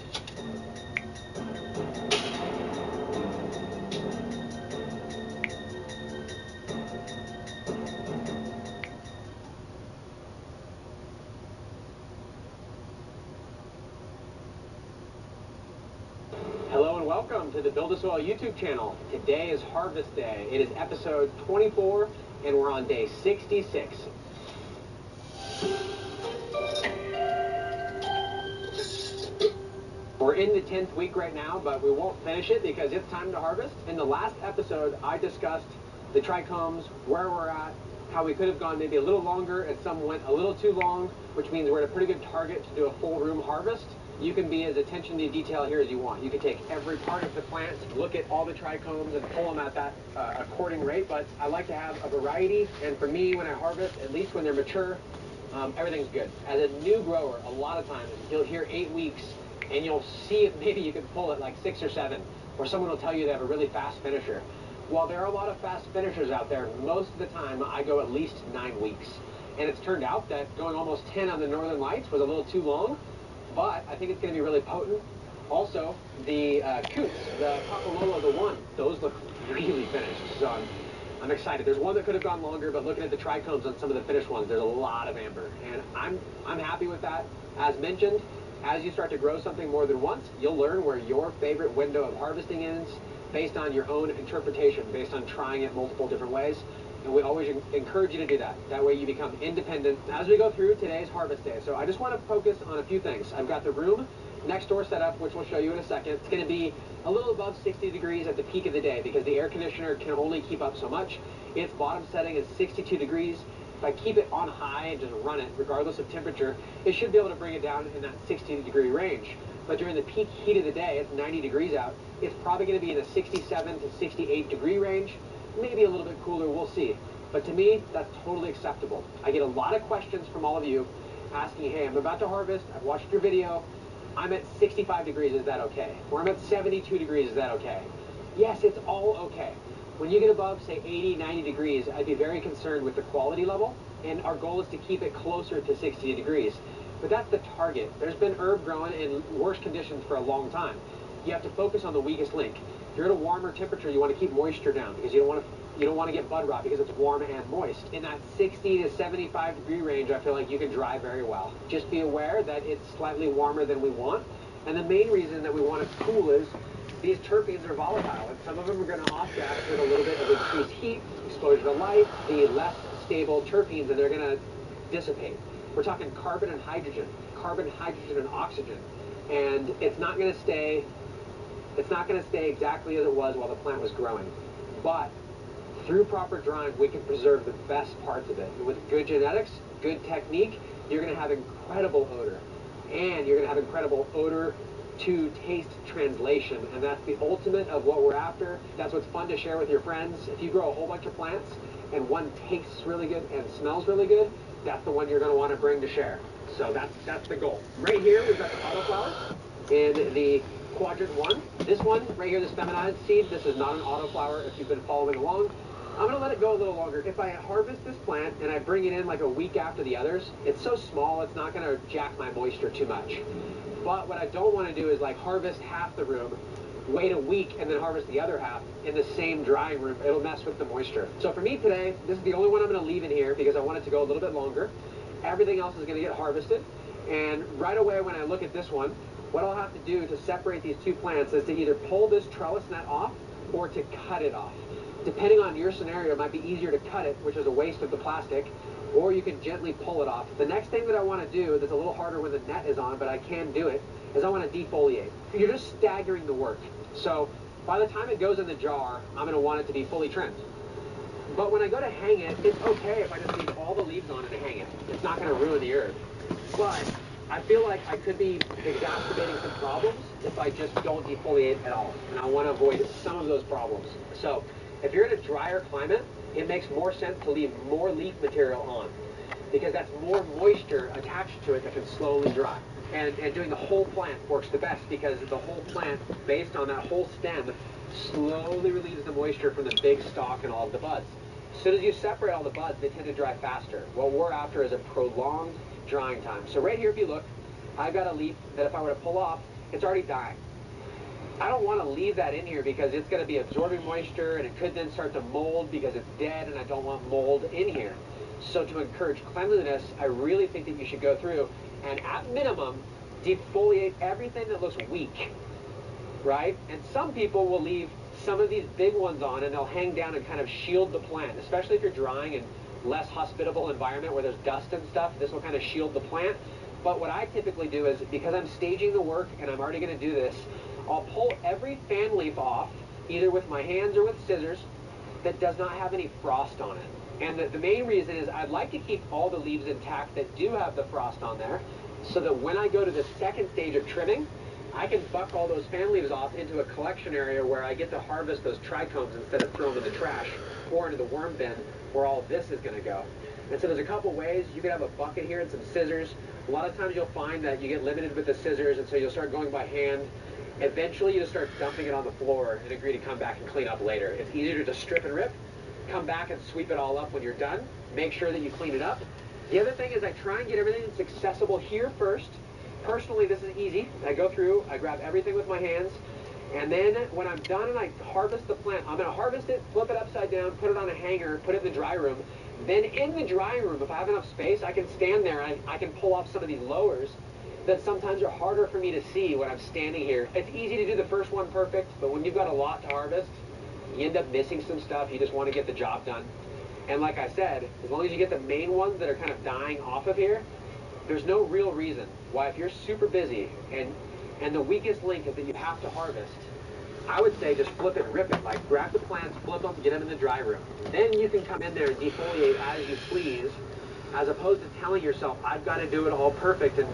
Hello and welcome to the Build a Soil YouTube channel. Today is Harvest Day. It is episode 24 and we're on day 66. We're in the 10th week right now, but we won't finish it because it's time to harvest. In the last episode, I discussed the trichomes, where we're at, how we could have gone maybe a little longer and some went a little too long, which means we're at a pretty good target to do a full room harvest. You can be as attention to detail here as you want. You can take every part of the plant, look at all the trichomes, and pull them at that according rate, but I like to have a variety, and for me, when I harvest, at least when they're mature, everything's good. As a new grower, a lot of times, you'll hear 8 weeks, and you'll see if maybe you can pull it like 6 or 7, or someone will tell you they have a really fast finisher. While there are a lot of fast finishers out there, most of the time, I go at least 9 weeks. And it's turned out that going almost 10 on the Northern Lights was a little too long, but I think it's going to be really potent. Also, the Coots, the Papalolo, the one, those look really finished. So I'm excited. There's one that could have gone longer, but looking at the trichomes on some of the finished ones, there's a lot of amber. And I'm happy with that. As mentioned, as you start to grow something more than once, you'll learn where your favorite window of harvesting is based on your own interpretation, based on trying it multiple different ways. And we always encourage you to do that. That way you become independent as we go through today's harvest day. So I just want to focus on a few things. I've got the room next door set up, which we'll show you in a second. It's going to be a little above 60 degrees at the peak of the day because the air conditioner can only keep up so much. Its bottom setting is 62 degrees. If I keep it on high and just run it, regardless of temperature, it should be able to bring it down in that 60-degree range. But during the peak heat of the day, it's 90 degrees out, it's probably going to be in a 67 to 68 degree range. Maybe a little bit cooler, we'll see. But to me, that's totally acceptable. I get a lot of questions from all of you asking, hey, I'm about to harvest, I've watched your video, I'm at 65 degrees, is that okay? Or I'm at 72 degrees, is that okay? Yes, it's all okay. When you get above, say, 80, 90 degrees, I'd be very concerned with the quality level, and our goal is to keep it closer to 60 degrees. But that's the target. There's been herb growing in worse conditions for a long time. You have to focus on the weakest link. If you're at a warmer temperature, you want to keep moisture down because you don't want to get bud rot because it's warm and moist. In that 60 to 75 degree range, I feel like you can dry very well. Just be aware that it's slightly warmer than we want. And the main reason that we want it cool is these terpenes are volatile, and some of them are going to off-gas with a little bit of increased heat, exposure to light, the less stable terpenes, and they're going to dissipate. We're talking carbon, hydrogen, and oxygen, and it's not going to stay exactly as it was while the plant was growing. But through proper drying, we can preserve the best parts of it. And with good genetics, good technique, you're going to have incredible odor, and you're going to have incredible odor to taste translation, and that's the ultimate of what we're after. That's what's fun to share with your friends. If you grow a whole bunch of plants and one tastes really good and smells really good, that's the one you're going to want to bring to share. So that's the goal. Right here, we've got the autoflower in the quadrant 1. This one, right here, this feminized seed, this is not an autoflower if you've been following along. I'm going to let it go a little longer. If I harvest this plant and I bring it in like a week after the others, it's so small, it's not going to jack my moisture too much. But what I don't want to do is like harvest half the room, wait a week, and then harvest the other half in the same drying room. It'll mess with the moisture. So for me today, this is the only one I'm going to leave in here because I want it to go a little bit longer. Everything else is going to get harvested. And right away when I look at this one, what I'll have to do to separate these two plants is to either pull this trellis net off or to cut it off. Depending on your scenario, it might be easier to cut it, which is a waste of the plastic, or you can gently pull it off. The next thing that I want to do, that's a little harder when the net is on, but I can do it, is I want to defoliate. You're just staggering the work. So by the time it goes in the jar, I'm going to want it to be fully trimmed. But when I go to hang it, it's okay if I just leave all the leaves on it and hang it. It's not going to ruin the herb. But I feel like I could be exacerbating some problems if I just don't defoliate at all. And I want to avoid some of those problems. So if you're in a drier climate, it makes more sense to leave more leaf material on because that's more moisture attached to it that can slowly dry. And doing the whole plant works the best because the whole plant, based on that whole stem, slowly relieves the moisture from the big stalk and all of the buds. As soon as you separate all the buds, they tend to dry faster. What we're after is a prolonged drying time. So right here, if you look, I've got a leaf that if I were to pull off, it's already dying. I don't want to leave that in here because it's going to be absorbing moisture and it could then start to mold because it's dead and I don't want mold in here. So to encourage cleanliness, I really think that you should go through and at minimum defoliate everything that looks weak, right? And some people will leave some of these big ones on and they'll hang down and kind of shield the plant, especially if you're drying in less hospitable environment where there's dust and stuff. This will kind of shield the plant. But what I typically do is, because I'm staging the work and I'm already going to do this, I'll pull every fan leaf off, either with my hands or with scissors, that does not have any frost on it. And the main reason is I'd like to keep all the leaves intact that do have the frost on there, so that when I go to the second stage of trimming, I can buck all those fan leaves off into a collection area where I get to harvest those trichomes instead of throwing them in the trash or into the worm bin where all this is going to go. And so there's a couple ways. You could have a bucket here and some scissors. A lot of times you'll find that you get limited with the scissors, and so you'll start going by hand. Eventually you just start dumping it on the floor and agree to come back and clean up later. It's easier to strip and rip, come back and sweep it all up when you're done. Make sure that you clean it up. The other thing is I try and get everything that's accessible here first. Personally, this is easy. I go through, I grab everything with my hands, and then when I'm done and I harvest the plant, I'm going to harvest it, flip it upside down, put it on a hanger, put it in the dry room. Then in the drying room, if I have enough space, I can stand there and I can pull off some of these lowers that sometimes are harder for me to see when I'm standing here. It's easy to do the first one perfect, but when you've got a lot to harvest, you end up missing some stuff. You just want to get the job done. And like I said, as long as you get the main ones that are kind of dying off of here, there's no real reason why, if you're super busy and the weakest link is that you have to harvest, I would say just flip it and rip it. Like grab the plants, flip them, get them in the dry room. Then you can come in there and defoliate as you please, as opposed to telling yourself, I've got to do it all perfect and